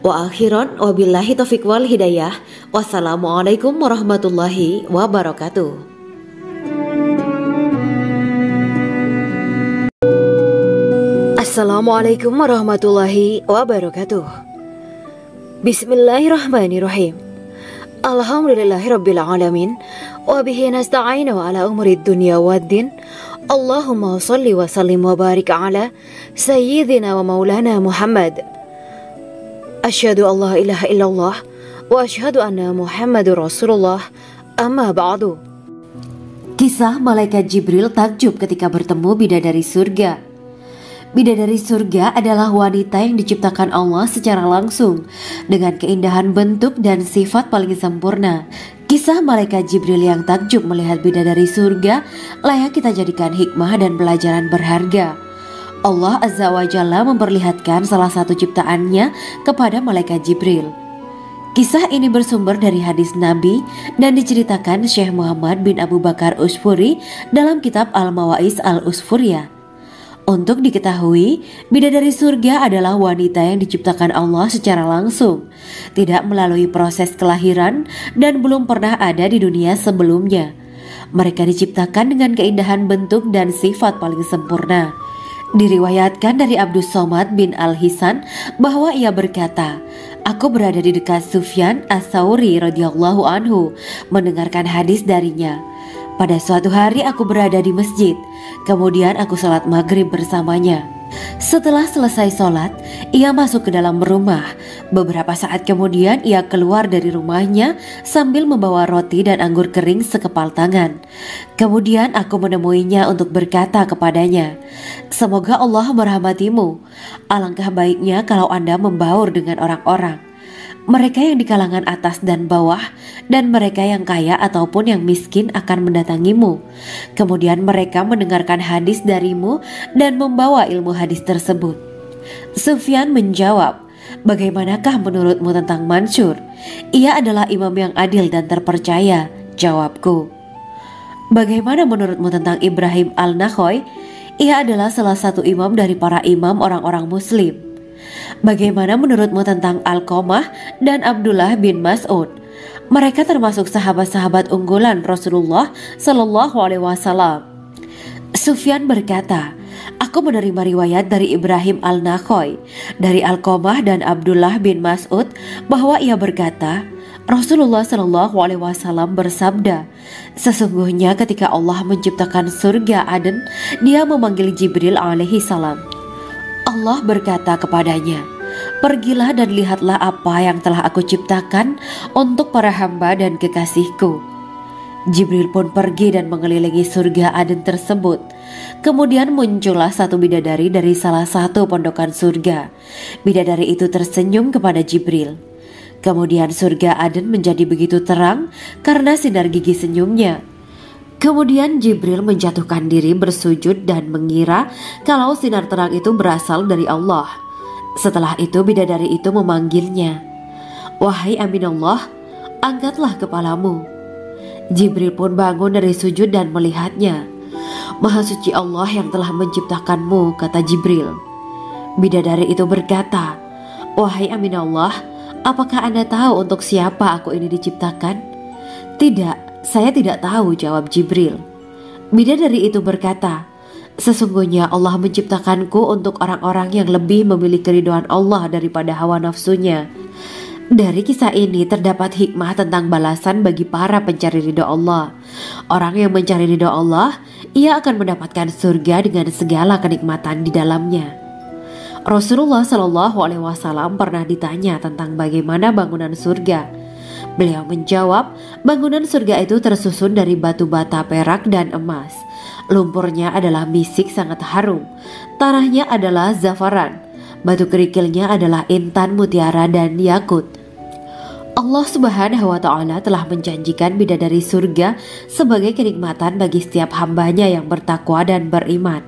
Wa akhiran wabillahi taufiq wal hidayah. Wassalamualaikum warahmatullahi wabarakatuh. Assalamualaikum warahmatullahi wabarakatuh. Bismillahirrahmanirrahim. Alhamdulillahirabbil alamin wa bihi nasta'inu ala umurid dunya waddin. Allahumma shalli wa sallim wa barik ala sayyidina wa maulana Muhammad. Asyhadu an la ilaha illallah wa asyhadu anna Muhammadur Rasulullah. Amma ba'du. Kisah malaikat Jibril takjub ketika bertemu bidadari surga. Bidadari surga adalah wanita yang diciptakan Allah secara langsung dengan keindahan bentuk dan sifat paling sempurna. Kisah malaikat Jibril yang takjub melihat bidadari surga layak kita jadikan hikmah dan pelajaran berharga. Allah Azza wa Jalla memperlihatkan salah satu ciptaannya kepada malaikat Jibril. Kisah ini bersumber dari hadis Nabi dan diceritakan Syekh Muhammad bin Abu Bakar Usfuri dalam kitab Al-Mawaiz Al-Usfuriyah. Untuk diketahui, bidadari surga adalah wanita yang diciptakan Allah secara langsung, tidak melalui proses kelahiran dan belum pernah ada di dunia sebelumnya. Mereka diciptakan dengan keindahan bentuk dan sifat paling sempurna. Diriwayatkan dari Abdus Somad bin Al-Hisan bahwa ia berkata, "Aku berada di dekat Sufyan As-Tsauri radhiyallahu anhu mendengarkan hadis darinya. Pada suatu hari aku berada di masjid, kemudian aku sholat maghrib bersamanya. Setelah selesai sholat, ia masuk ke dalam rumah. Beberapa saat kemudian ia keluar dari rumahnya sambil membawa roti dan anggur kering sekepal tangan. Kemudian aku menemuinya untuk berkata kepadanya, 'Semoga Allah merahmatimu. Alangkah baiknya kalau Anda membaur dengan orang-orang. Mereka yang di kalangan atas dan bawah dan mereka yang kaya ataupun yang miskin akan mendatangimu. Kemudian mereka mendengarkan hadis darimu dan membawa ilmu hadis tersebut.' Sufyan menjawab, 'Bagaimanakah menurutmu tentang Mansur? Ia adalah imam yang adil dan terpercaya.' Jawabku. 'Bagaimana menurutmu tentang Ibrahim Al-Nakhoy? Ia adalah salah satu imam dari para imam orang-orang muslim.' 'Bagaimana menurutmu tentang Alqamah dan Abdullah bin Mas'ud? Mereka termasuk sahabat-sahabat unggulan Rasulullah Sallallahu Alaihi Wasallam.' Sufyan berkata, 'Aku menerima riwayat dari Ibrahim Al-Nakhoy, dari Alqamah dan Abdullah bin Mas'ud bahwa ia berkata, Rasulullah Sallallahu Alaihi Wasallam bersabda, sesungguhnya ketika Allah menciptakan surga Aden, Dia memanggil Jibril alaihi salam. Allah berkata kepadanya, "Pergilah dan lihatlah apa yang telah aku ciptakan untuk para hamba dan kekasihku." Jibril pun pergi dan mengelilingi surga Aden tersebut. Kemudian muncullah satu bidadari dari salah satu pondokan surga. Bidadari itu tersenyum kepada Jibril. Kemudian surga Aden menjadi begitu terang karena sinar gigi senyumnya. Kemudian Jibril menjatuhkan diri bersujud dan mengira kalau sinar terang itu berasal dari Allah. Setelah itu bidadari itu memanggilnya, "Wahai Aminullah, angkatlah kepalamu." Jibril pun bangun dari sujud dan melihatnya. "Maha suci Allah yang telah menciptakanmu," kata Jibril. Bidadari itu berkata, "Wahai Aminullah, apakah Anda tahu untuk siapa aku ini diciptakan?" "Tidak, saya tidak tahu," jawab Jibril. Bidadari itu berkata, "Sesungguhnya Allah menciptakanku untuk orang-orang yang lebih memilih keridhaan Allah daripada hawa nafsunya." Dari kisah ini terdapat hikmah tentang balasan bagi para pencari ridho Allah. Orang yang mencari ridho Allah, ia akan mendapatkan surga dengan segala kenikmatan di dalamnya. Rasulullah Shallallahu Alaihi Wasallam pernah ditanya tentang bagaimana bangunan surga. Beliau menjawab, bangunan surga itu tersusun dari batu bata, perak, dan emas. Lumpurnya adalah misik sangat harum. Tanahnya adalah zafaran. Batu kerikilnya adalah intan, mutiara, dan yakut. Allah Subhanahu wa Ta'ala telah menjanjikan bidadari surga sebagai kenikmatan bagi setiap hambanya yang bertakwa dan beriman.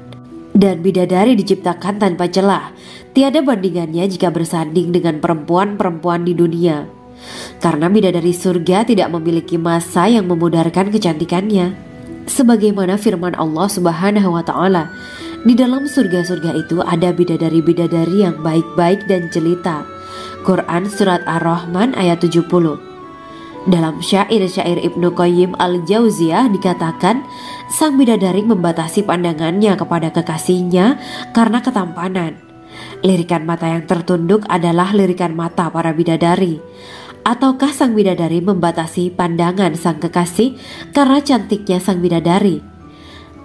Dan bidadari diciptakan tanpa celah, tiada bandingannya jika bersanding dengan perempuan-perempuan di dunia. Karena bidadari surga tidak memiliki masa yang memudarkan kecantikannya. Sebagaimana firman Allah Subhanahu wa Ta'ala, di dalam surga-surga itu ada bidadari-bidadari yang baik-baik dan jelita. Quran Surat Ar-Rahman ayat 70. Dalam syair-syair Ibnu Qayyim Al-Jauziyah dikatakan, sang bidadari membatasi pandangannya kepada kekasihnya karena ketampanan. Lirikan mata yang tertunduk adalah lirikan mata para bidadari. Ataukah sang bidadari membatasi pandangan sang kekasih karena cantiknya sang bidadari?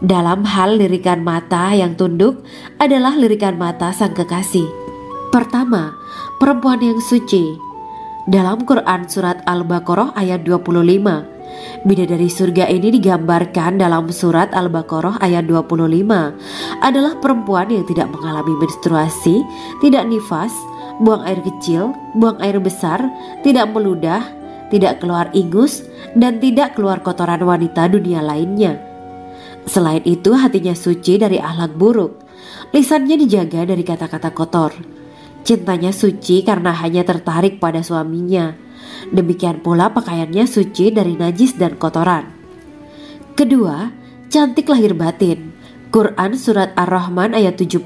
Dalam hal lirikan mata yang tunduk adalah lirikan mata sang kekasih. Pertama, perempuan yang suci. Dalam Quran Surat Al-Baqarah ayat 25, bidadari surga ini digambarkan dalam Surat Al-Baqarah ayat 25 adalah perempuan yang tidak mengalami menstruasi, tidak nifas, buang air kecil, buang air besar, tidak meludah, tidak keluar ingus, dan tidak keluar kotoran wanita dunia lainnya. Selain itu, hatinya suci dari akhlak buruk, lisannya dijaga dari kata-kata kotor. Cintanya suci karena hanya tertarik pada suaminya. Demikian pula pakaiannya suci dari najis dan kotoran. Kedua, cantik lahir batin. Quran Surat Ar-Rahman ayat 70.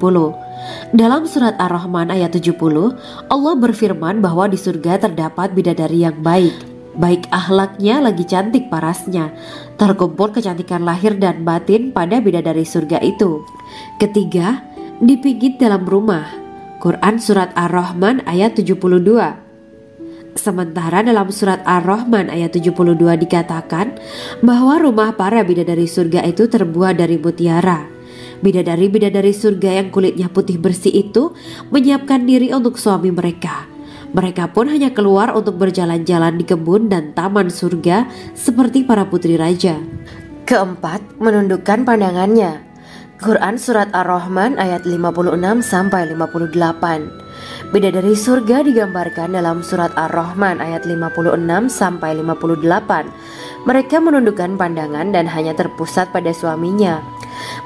Dalam Surat Ar-Rahman ayat 70, Allah berfirman bahwa di surga terdapat bidadari yang baik. Baik akhlaknya lagi cantik parasnya. Terkumpul kecantikan lahir dan batin pada bidadari surga itu. Ketiga, dipijit dalam rumah. Quran Surat Ar-Rahman ayat 72. Sementara dalam Surat Ar-Rahman ayat 72 dikatakan bahwa rumah para bidadari surga itu terbuat dari mutiara. Bidadari-bidadari surga yang kulitnya putih bersih itu menyiapkan diri untuk suami mereka. Mereka pun hanya keluar untuk berjalan-jalan di kebun dan taman surga seperti para putri raja. Keempat, menundukkan pandangannya. Quran Surat Ar-Rahman ayat 56-58. Bidadari surga digambarkan dalam Surat Ar-Rahman ayat 56-58. Mereka menundukkan pandangan dan hanya terpusat pada suaminya.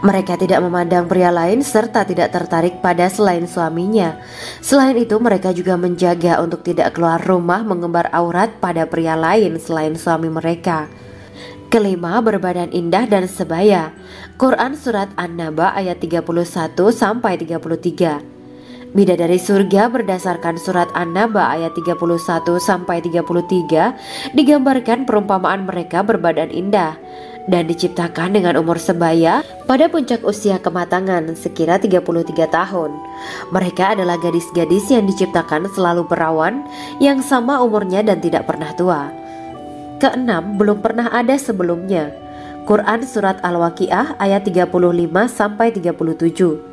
Mereka tidak memandang pria lain serta tidak tertarik pada selain suaminya. Selain itu, mereka juga menjaga untuk tidak keluar rumah mengembar aurat pada pria lain selain suami mereka. Kelima, berbadan indah dan sebaya. Quran Surat An-Naba ayat 31-33. Bidadari surga berdasarkan Surat An-Naba ayat 31-33 digambarkan perumpamaan mereka berbadan indah dan diciptakan dengan umur sebaya pada puncak usia kematangan sekira 33 tahun. Mereka adalah gadis-gadis yang diciptakan selalu perawan, yang sama umurnya dan tidak pernah tua. Keenam, belum pernah ada sebelumnya. Quran Surat Al-Waqiah ayat 35-37.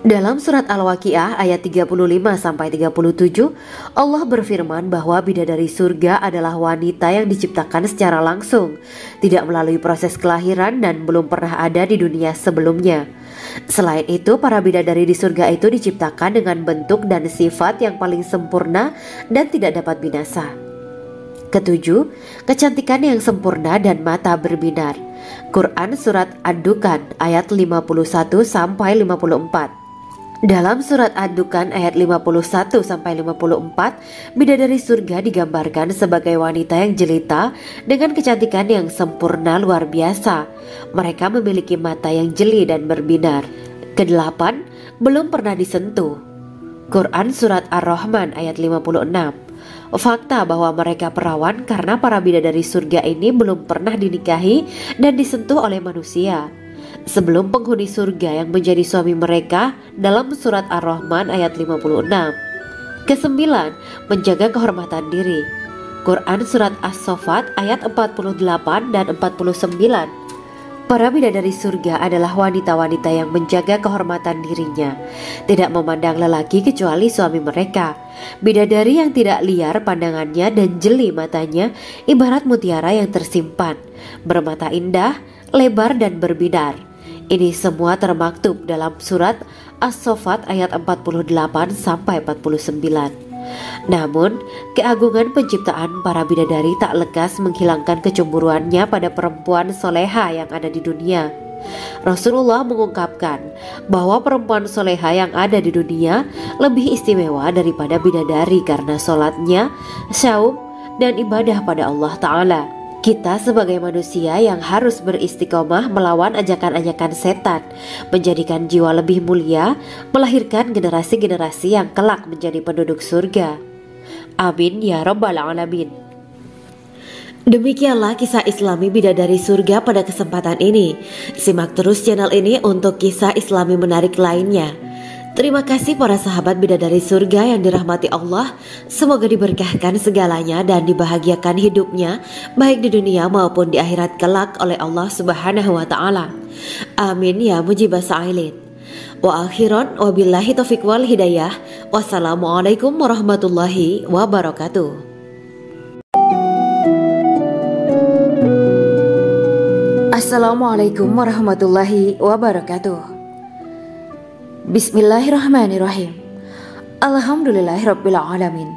Dalam Surat Al-Waqiah ayat 35-37, Allah berfirman bahwa bidadari surga adalah wanita yang diciptakan secara langsung, tidak melalui proses kelahiran dan belum pernah ada di dunia sebelumnya. Selain itu, para bidadari di surga itu diciptakan dengan bentuk dan sifat yang paling sempurna dan tidak dapat binasa. Ketujuh, kecantikan yang sempurna dan mata berbinar. Quran Surat Ad-Dukan ayat 51-54. Dalam Surat Ad-Dukan ayat 51-54, bidadari surga digambarkan sebagai wanita yang jelita dengan kecantikan yang sempurna luar biasa. Mereka memiliki mata yang jeli dan berbinar. Kedelapan, belum pernah disentuh. Quran Surat Ar-Rahman ayat 56. Fakta bahwa mereka perawan karena para bidadari surga ini belum pernah dinikahi dan disentuh oleh manusia sebelum penghuni surga yang menjadi suami mereka dalam Surat Ar-Rahman ayat 56. Kesembilan, menjaga kehormatan diri. Quran Surat As-Saffat ayat 48 dan 49. Para bidadari surga adalah wanita-wanita yang menjaga kehormatan dirinya, tidak memandang lelaki kecuali suami mereka. Bidadari yang tidak liar pandangannya dan jeli matanya ibarat mutiara yang tersimpan, bermata indah, lebar dan berbinar. Ini semua termaktub dalam Surat As-Saffat ayat 48-49. Namun, keagungan penciptaan para bidadari tak lekas menghilangkan kecemburuannya pada perempuan soleha yang ada di dunia. Rasulullah mengungkapkan bahwa perempuan soleha yang ada di dunia lebih istimewa daripada bidadari karena sholatnya, syaum, dan ibadah pada Allah Ta'ala. Kita sebagai manusia yang harus beristiqomah melawan ajakan-ajakan setan, menjadikan jiwa lebih mulia, melahirkan generasi-generasi yang kelak menjadi penduduk surga. Amin ya Rabbal Alamin. Demikianlah kisah Islami bidadari surga pada kesempatan ini. Simak terus channel ini untuk kisah Islami menarik lainnya. Terima kasih para sahabat bidadari surga yang dirahmati Allah. Semoga diberkahkan segalanya dan dibahagiakan hidupnya, baik di dunia maupun di akhirat kelak oleh Allah Subhanahu wa Ta'ala. Amin ya mujibah sa'ilin. Wa akhiran wabillahi taufiq wal hidayah. Wassalamualaikum warahmatullahi wabarakatuh. Assalamualaikum warahmatullahi wabarakatuh. Bismillahirrahmanirrahim. Alhamdulillahirabbil alamin.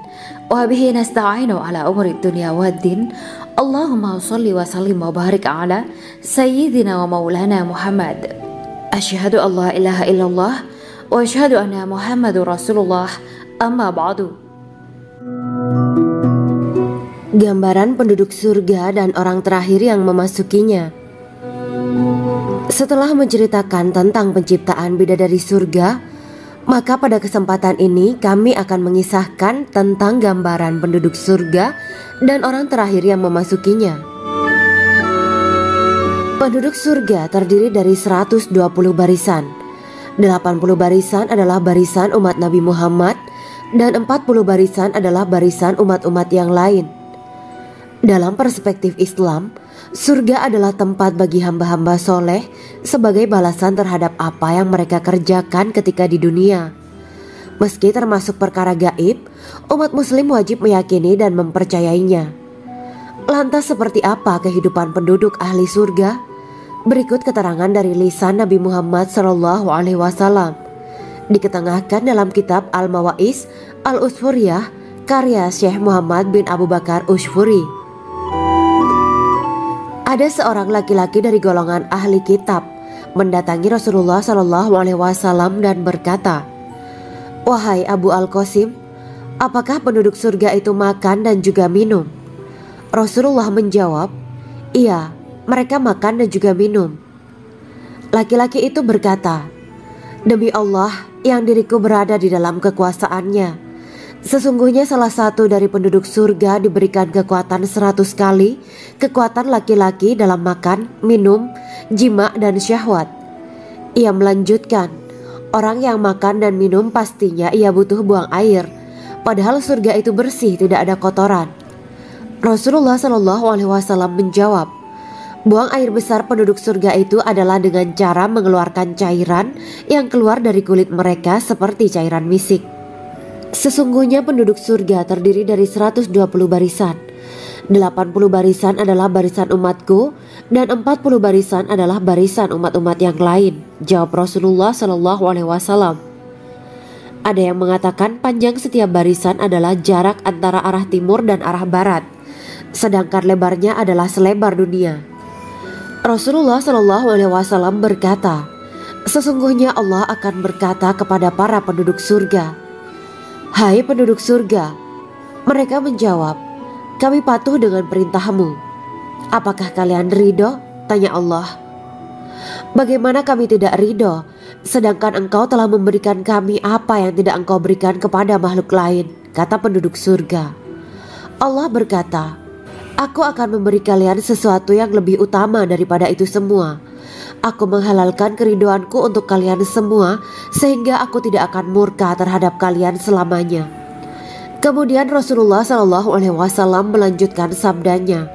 Wa bihi nasta'inu ala umuri dunya waddin. Allahumma shalli wa sallim wa barik ala sayyidina wa maulana Muhammad. Asyhadu an la ilaha illallah wa asyhadu anna Muhammadur Rasulullah. Amma ba'du. Gambaran penduduk surga dan orang terakhir yang memasukinya. Setelah menceritakan tentang penciptaan bidadari surga, maka pada kesempatan ini kami akan mengisahkan tentang gambaran penduduk surga dan orang terakhir yang memasukinya. Penduduk surga terdiri dari 120 barisan. 80 barisan adalah barisan umat Nabi Muhammad dan 40 barisan adalah barisan umat-umat yang lain. Dalam perspektif Islam, surga adalah tempat bagi hamba-hamba soleh sebagai balasan terhadap apa yang mereka kerjakan ketika di dunia. Meski termasuk perkara gaib, umat muslim wajib meyakini dan mempercayainya. Lantas seperti apa kehidupan penduduk ahli surga? Berikut keterangan dari lisan Nabi Muhammad SAW, diketengahkan dalam kitab Al-Mawaiz Al-Usfuriyah karya Syekh Muhammad bin Abu Bakar Ushfuri. Ada seorang laki-laki dari golongan ahli kitab mendatangi Rasulullah SAW dan berkata, "Wahai Abu Al-Qasim, apakah penduduk surga itu makan dan juga minum?" Rasulullah menjawab, "Iya, mereka makan dan juga minum." Laki-laki itu berkata, "Demi Allah yang diriku berada di dalam kekuasaannya, sesungguhnya salah satu dari penduduk surga diberikan kekuatan 100 kali kekuatan laki-laki dalam makan, minum, jima, dan syahwat." Ia melanjutkan, "Orang yang makan dan minum pastinya ia butuh buang air, padahal surga itu bersih, tidak ada kotoran." Rasulullah SAW menjawab, "Buang air besar penduduk surga itu adalah dengan cara mengeluarkan cairan yang keluar dari kulit mereka seperti cairan misik." Sesungguhnya penduduk surga terdiri dari 120 barisan. 80 barisan adalah barisan umatku dan 40 barisan adalah barisan umat-umat yang lain, jawab Rasulullah SAW. Ada yang mengatakan panjang setiap barisan adalah jarak antara arah timur dan arah barat, sedangkan lebarnya adalah selebar dunia. Rasulullah SAW berkata, "Sesungguhnya Allah akan berkata kepada para penduduk surga, 'Hai penduduk surga,' mereka menjawab, 'Kami patuh dengan perintahmu.' 'Apakah kalian ridho?' tanya Allah. 'Bagaimana kami tidak ridho, sedangkan engkau telah memberikan kami apa yang tidak engkau berikan kepada makhluk lain,' kata penduduk surga. Allah berkata, 'Aku akan memberi kalian sesuatu yang lebih utama daripada itu semua. Aku menghalalkan keridoanku untuk kalian semua sehingga aku tidak akan murka terhadap kalian selamanya.'" Kemudian Rasulullah SAW melanjutkan sabdanya,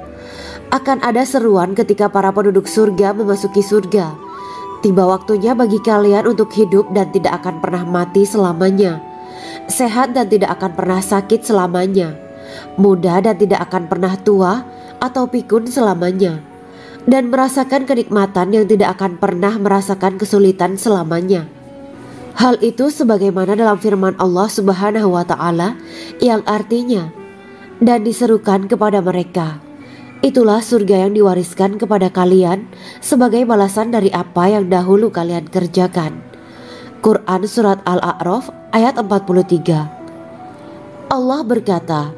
"Akan ada seruan ketika para penduduk surga memasuki surga. Tiba waktunya bagi kalian untuk hidup dan tidak akan pernah mati selamanya, sehat dan tidak akan pernah sakit selamanya, muda dan tidak akan pernah tua atau pikun selamanya, dan merasakan kenikmatan yang tidak akan pernah merasakan kesulitan selamanya. Hal itu sebagaimana dalam firman Allah Subhanahu wa Ta'ala yang artinya, dan diserukan kepada mereka, itulah surga yang diwariskan kepada kalian sebagai balasan dari apa yang dahulu kalian kerjakan. Quran Surat Al-A'raf ayat 43. Allah berkata,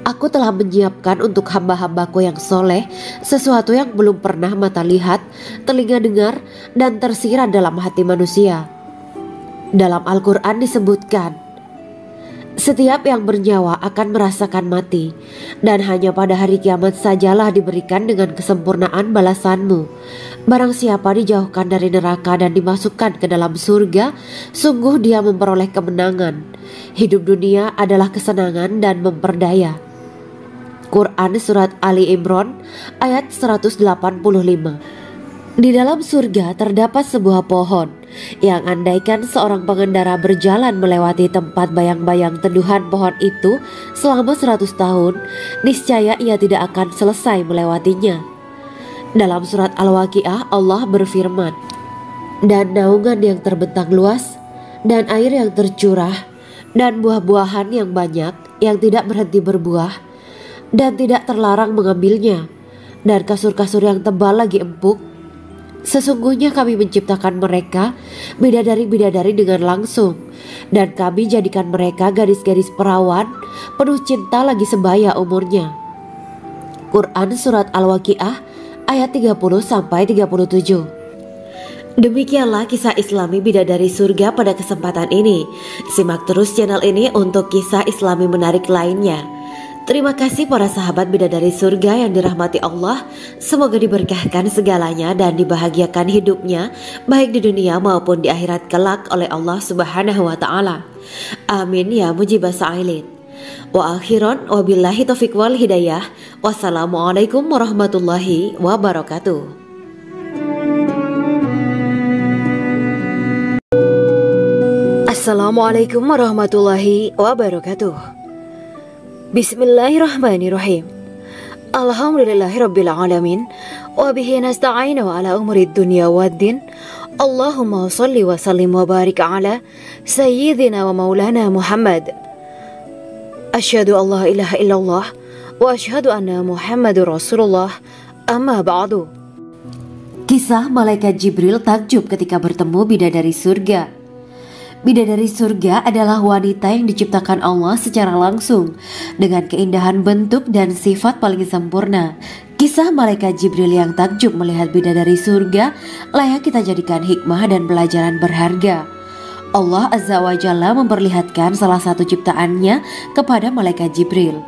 Aku telah menyiapkan untuk hamba-hambaku yang soleh sesuatu yang belum pernah mata lihat, telinga dengar, dan tersirat dalam hati manusia. Dalam Al-Quran disebutkan, setiap yang bernyawa akan merasakan mati, dan hanya pada hari kiamat sajalah diberikan dengan kesempurnaan balasanmu. Barang siapa dijauhkan dari neraka dan dimasukkan ke dalam surga, sungguh dia memperoleh kemenangan. Hidup dunia adalah kesenangan dan memperdaya. Quran Surat Ali Imran ayat 185. Di dalam surga terdapat sebuah pohon yang andaikan seorang pengendara berjalan melewati tempat bayang-bayang teduhan pohon itu selama 100 tahun, niscaya ia tidak akan selesai melewatinya. Dalam surat Al-Waqiah Allah berfirman, dan naungan yang terbentang luas, dan air yang tercurah, dan buah-buahan yang banyak yang tidak berhenti berbuah, dan tidak terlarang mengambilnya, dan kasur-kasur yang tebal lagi empuk. Sesungguhnya kami menciptakan mereka bidadari-bidadari dengan langsung, dan kami jadikan mereka gadis-gadis perawan penuh cinta lagi sebaya umurnya. Quran Surat Al-Waqiah ayat 30-37. Demikianlah kisah Islami bidadari surga pada kesempatan ini. Simak terus channel ini untuk kisah Islami menarik lainnya. Terima kasih para sahabat bidadari surga yang dirahmati Allah. Semoga diberkahkan segalanya dan dibahagiakan hidupnya, baik di dunia maupun di akhirat kelak oleh Allah Subhanahu wa Ta'ala. Amin ya mujibah sa'ilin. Wa akhiran wabillahi taufiq wal hidayah. Wassalamualaikum warahmatullahi wabarakatuh. Assalamualaikum warahmatullahi wabarakatuh. Bismillahirrahmanirrahim. Alhamdulillahirabbil alamin wa bihi nasta'inu ala umurid dunya waddin. Allahumma shalli wa sallim wa barik ala sayyidina wa maulana Muhammad. Asyhadu an la ilaha illallah wa asyhadu anna Muhammadur Rasulullah. Amma ba'du. Kisah malaikat Jibril takjub ketika bertemu bidadari surga. Bidadari surga adalah wanita yang diciptakan Allah secara langsung dengan keindahan bentuk dan sifat paling sempurna. Kisah malaikat Jibril yang takjub melihat bidadari surga layak kita jadikan hikmah dan pelajaran berharga. Allah Azza wa Jalla memperlihatkan salah satu ciptaannya kepada malaikat Jibril.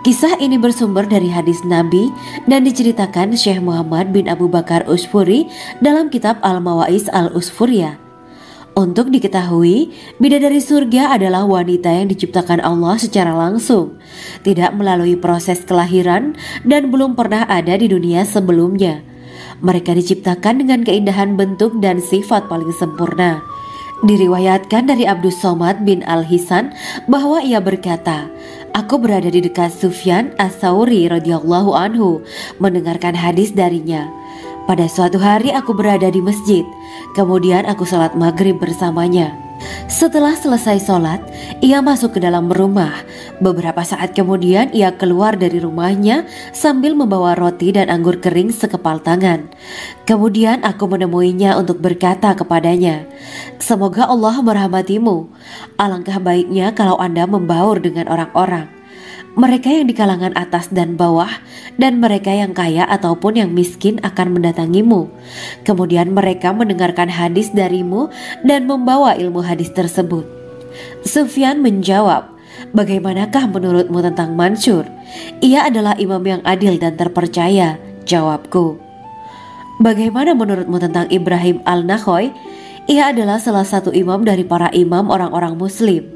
Kisah ini bersumber dari hadis Nabi dan diceritakan Syekh Muhammad bin Abu Bakar Usfuri dalam kitab Al-Mawaiz Al-Usfuriyah. Untuk diketahui, bidadari surga adalah wanita yang diciptakan Allah secara langsung, tidak melalui proses kelahiran dan belum pernah ada di dunia sebelumnya. Mereka diciptakan dengan keindahan bentuk dan sifat paling sempurna. Diriwayatkan dari Abdus Somad bin Al-Hisan bahwa ia berkata, Aku berada di dekat Sufyan As-Sauri radhiyallahu anhu mendengarkan hadis darinya. Pada suatu hari aku berada di masjid, kemudian aku sholat maghrib bersamanya. Setelah selesai sholat, ia masuk ke dalam rumah. Beberapa saat kemudian ia keluar dari rumahnya sambil membawa roti dan anggur kering sekepal tangan. Kemudian aku menemuinya untuk berkata kepadanya, Semoga Allah merahmatimu. Alangkah baiknya kalau Anda membaur dengan orang-orang. Mereka yang di kalangan atas dan bawah, dan mereka yang kaya ataupun yang miskin akan mendatangimu. Kemudian mereka mendengarkan hadis darimu dan membawa ilmu hadis tersebut. Sufyan menjawab, Bagaimanakah menurutmu tentang Mansur? Ia adalah imam yang adil dan terpercaya. Jawabku. Bagaimana menurutmu tentang Ibrahim Al-Nakhoy? Ia adalah salah satu imam dari para imam orang-orang muslim.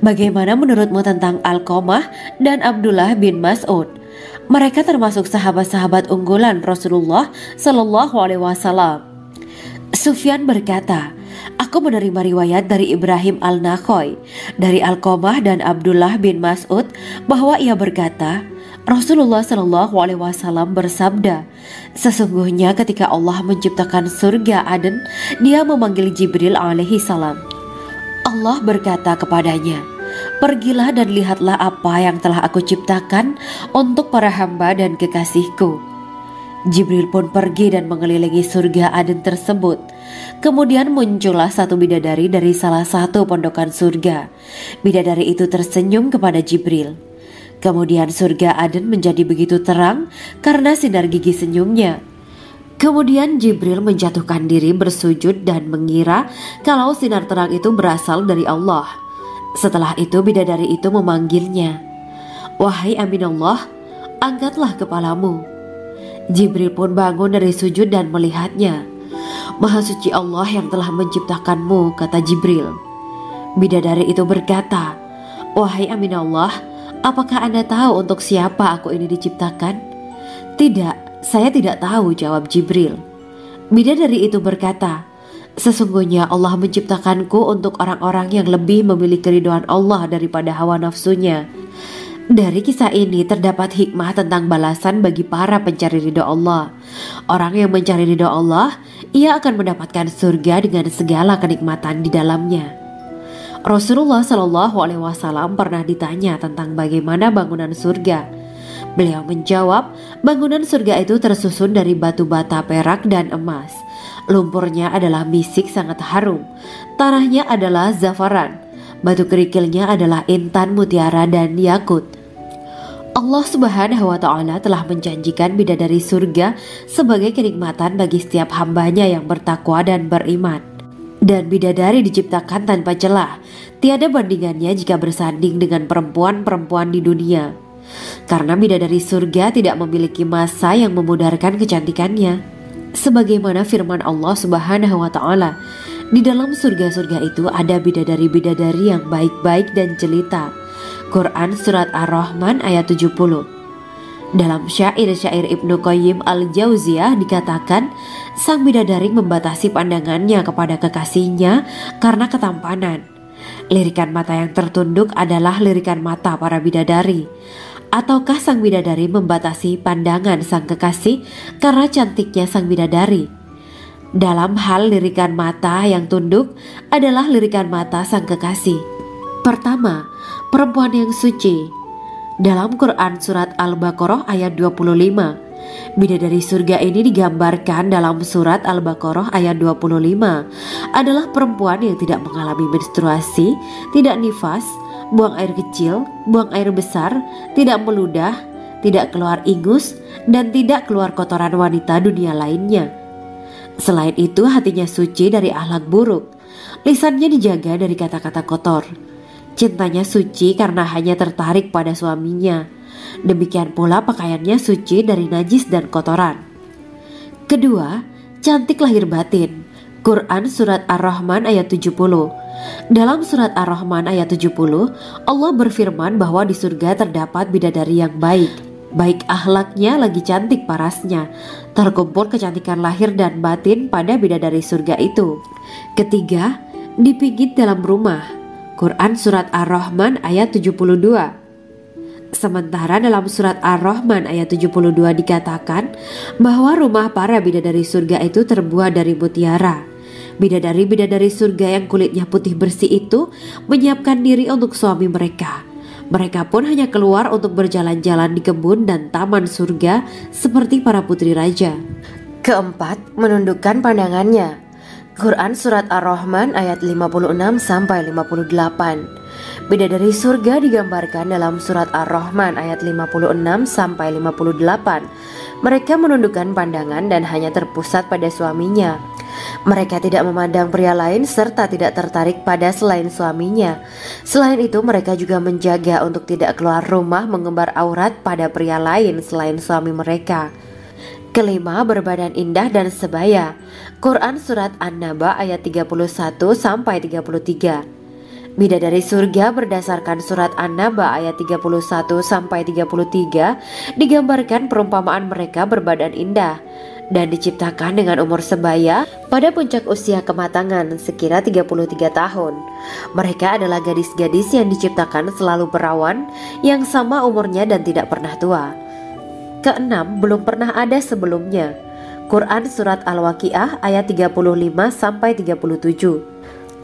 Bagaimana menurutmu tentang Alqamah dan Abdullah bin Mas'ud? Mereka termasuk sahabat-sahabat unggulan Rasulullah Sallallahu Alaihi Wasallam. Sufyan berkata, Aku menerima riwayat dari Ibrahim Al-Nakhoy, dari Alqamah dan Abdullah bin Mas'ud bahwa ia berkata, Rasulullah Shallallahu Alaihi Wasallam bersabda, sesungguhnya ketika Allah menciptakan surga Aden, Dia memanggil Jibril alaihi salam. Allah berkata kepadanya, pergilah dan lihatlah apa yang telah aku ciptakan untuk para hamba dan kekasihku. Jibril pun pergi dan mengelilingi surga Aden tersebut. Kemudian muncullah satu bidadari dari salah satu pondokan surga. Bidadari itu tersenyum kepada Jibril. Kemudian surga Aden menjadi begitu terang karena sinar gigi senyumnya. Kemudian Jibril menjatuhkan diri bersujud dan mengira kalau sinar terang itu berasal dari Allah. Setelah itu bidadari itu memanggilnya, wahai Aminullah, angkatlah kepalamu. Jibril pun bangun dari sujud dan melihatnya. Maha suci Allah yang telah menciptakanmu, kata Jibril. Bidadari itu berkata, wahai Aminullah, apakah Anda tahu untuk siapa aku ini diciptakan? Tidak, saya tidak tahu, jawab Jibril. Bidadari itu berkata, sesungguhnya Allah menciptakanku untuk orang-orang yang lebih memilih keridhaan Allah daripada hawa nafsunya. Dari kisah ini terdapat hikmah tentang balasan bagi para pencari ridho Allah. Orang yang mencari ridho Allah, ia akan mendapatkan surga dengan segala kenikmatan di dalamnya. Rasulullah Shallallahu Alaihi Wasallam pernah ditanya tentang bagaimana bangunan surga. Beliau menjawab, bangunan surga itu tersusun dari batu bata, perak, dan emas. Lumpurnya adalah misik sangat harum, tanahnya adalah zafaran, batu kerikilnya adalah intan, mutiara, dan yakut. Allah Subhanahu wa Ta'ala telah menjanjikan bidadari surga sebagai kenikmatan bagi setiap hambanya yang bertakwa dan beriman. Dan bidadari diciptakan tanpa celah, tiada bandingannya jika bersanding dengan perempuan-perempuan di dunia. Karena bidadari surga tidak memiliki masa yang memudarkan kecantikannya. Sebagaimana firman Allah Subhanahu wa Ta'ala, di dalam surga-surga itu ada bidadari-bidadari yang baik-baik dan jelita. Quran Surat Ar-Rahman ayat 70. Dalam syair-syair Ibnu Qayyim Al-Jauziyah dikatakan, sang bidadari membatasi pandangannya kepada kekasihnya karena ketampanan. Lirikan mata yang tertunduk adalah lirikan mata para bidadari. Ataukah sang bidadari membatasi pandangan sang kekasih karena cantiknya sang bidadari? Dalam hal lirikan mata yang tunduk adalah lirikan mata sang kekasih. Pertama, perempuan yang suci. Dalam Quran Surat Al-Baqarah ayat 25, bidadari surga ini digambarkan dalam Surat Al-Baqarah ayat 25 adalah perempuan yang tidak mengalami menstruasi, tidak nifas, buang air kecil, buang air besar, tidak meludah, tidak keluar ingus, dan tidak keluar kotoran wanita dunia lainnya. Selain itu, hatinya suci dari akhlak buruk, lisannya dijaga dari kata-kata kotor. Cintanya suci karena hanya tertarik pada suaminya. Demikian pula pakaiannya suci dari najis dan kotoran. Kedua, cantik lahir batin. Quran Surat Ar-Rahman ayat 70. Dalam Surat Ar-Rahman ayat 70, Allah berfirman bahwa di surga terdapat bidadari yang baik. Baik akhlaknya lagi cantik parasnya. Terkumpul kecantikan lahir dan batin pada bidadari surga itu. Ketiga, dipijit dalam rumah. Quran Surat Ar-Rahman ayat 72. Sementara dalam Surat Ar-Rahman ayat 72 dikatakan bahwa rumah para bidadari surga itu terbuat dari mutiara. Bidadari-bidadari surga yang kulitnya putih bersih itu menyiapkan diri untuk suami mereka. Mereka pun hanya keluar untuk berjalan-jalan di kebun dan taman surga seperti para putri raja. Keempat, menundukkan pandangannya. Quran Surat Ar-Rahman ayat 56-58. Bidadari surga digambarkan dalam Surat Ar-Rahman ayat 56-58. Mereka menundukkan pandangan dan hanya terpusat pada suaminya. Mereka tidak memandang pria lain serta tidak tertarik pada selain suaminya. Selain itu, mereka juga menjaga untuk tidak keluar rumah mengembar aurat pada pria lain selain suami mereka. Kelima, berbadan indah dan sebaya. Quran Surat An-Naba ayat 31-33. Bidadari surga berdasarkan Surat An-Naba ayat 31-33 digambarkan perumpamaan mereka berbadan indah. dan diciptakan dengan umur sebaya pada puncak usia kematangan sekira 33 tahun. Mereka adalah gadis-gadis yang diciptakan selalu perawan, yang sama umurnya dan tidak pernah tua. Keenam, belum pernah ada sebelumnya. Quran Surat Al-Waqiah ayat 35-37.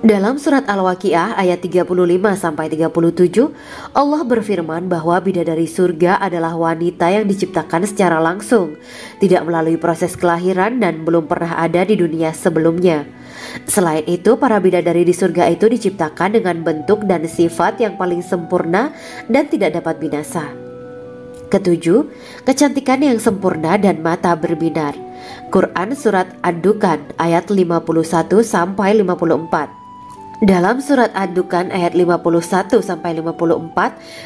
Dalam surat Al-Waqiah ayat 35-37, Allah berfirman bahwa bidadari surga adalah wanita yang diciptakan secara langsung, tidak melalui proses kelahiran dan belum pernah ada di dunia sebelumnya. Selain itu, para bidadari di surga itu diciptakan dengan bentuk dan sifat yang paling sempurna dan tidak dapat binasa. Ketujuh, kecantikan yang sempurna dan mata berbinar. Quran Surat Ad-Dukhan ayat 51-54. Dalam surat Ad-Dukhan ayat 51-54,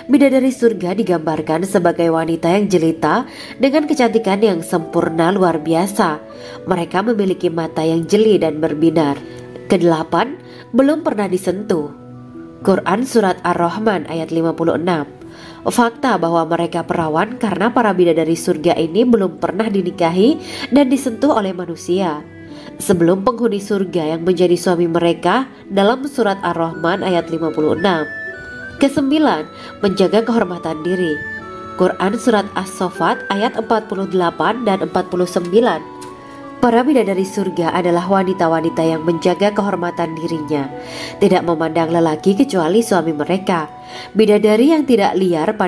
bidadari surga digambarkan sebagai wanita yang jelita dengan kecantikan yang sempurna luar biasa. Mereka memiliki mata yang jeli dan berbinar. Kedelapan, belum pernah disentuh. Quran Surat Ar-Rahman ayat 56. Fakta bahwa mereka perawan karena para bidadari surga ini belum pernah dinikahi dan disentuh oleh manusia sebelum penghuni surga yang menjadi suami mereka dalam surat Ar-Rahman ayat 56. Kesembilan, menjaga kehormatan diri. Quran Surat As-Saffat ayat 48 dan 49. Para bidadari surga adalah wanita-wanita yang menjaga kehormatan dirinya, tidak memandang lelaki kecuali suami mereka. Bidadari yang tidak liar pada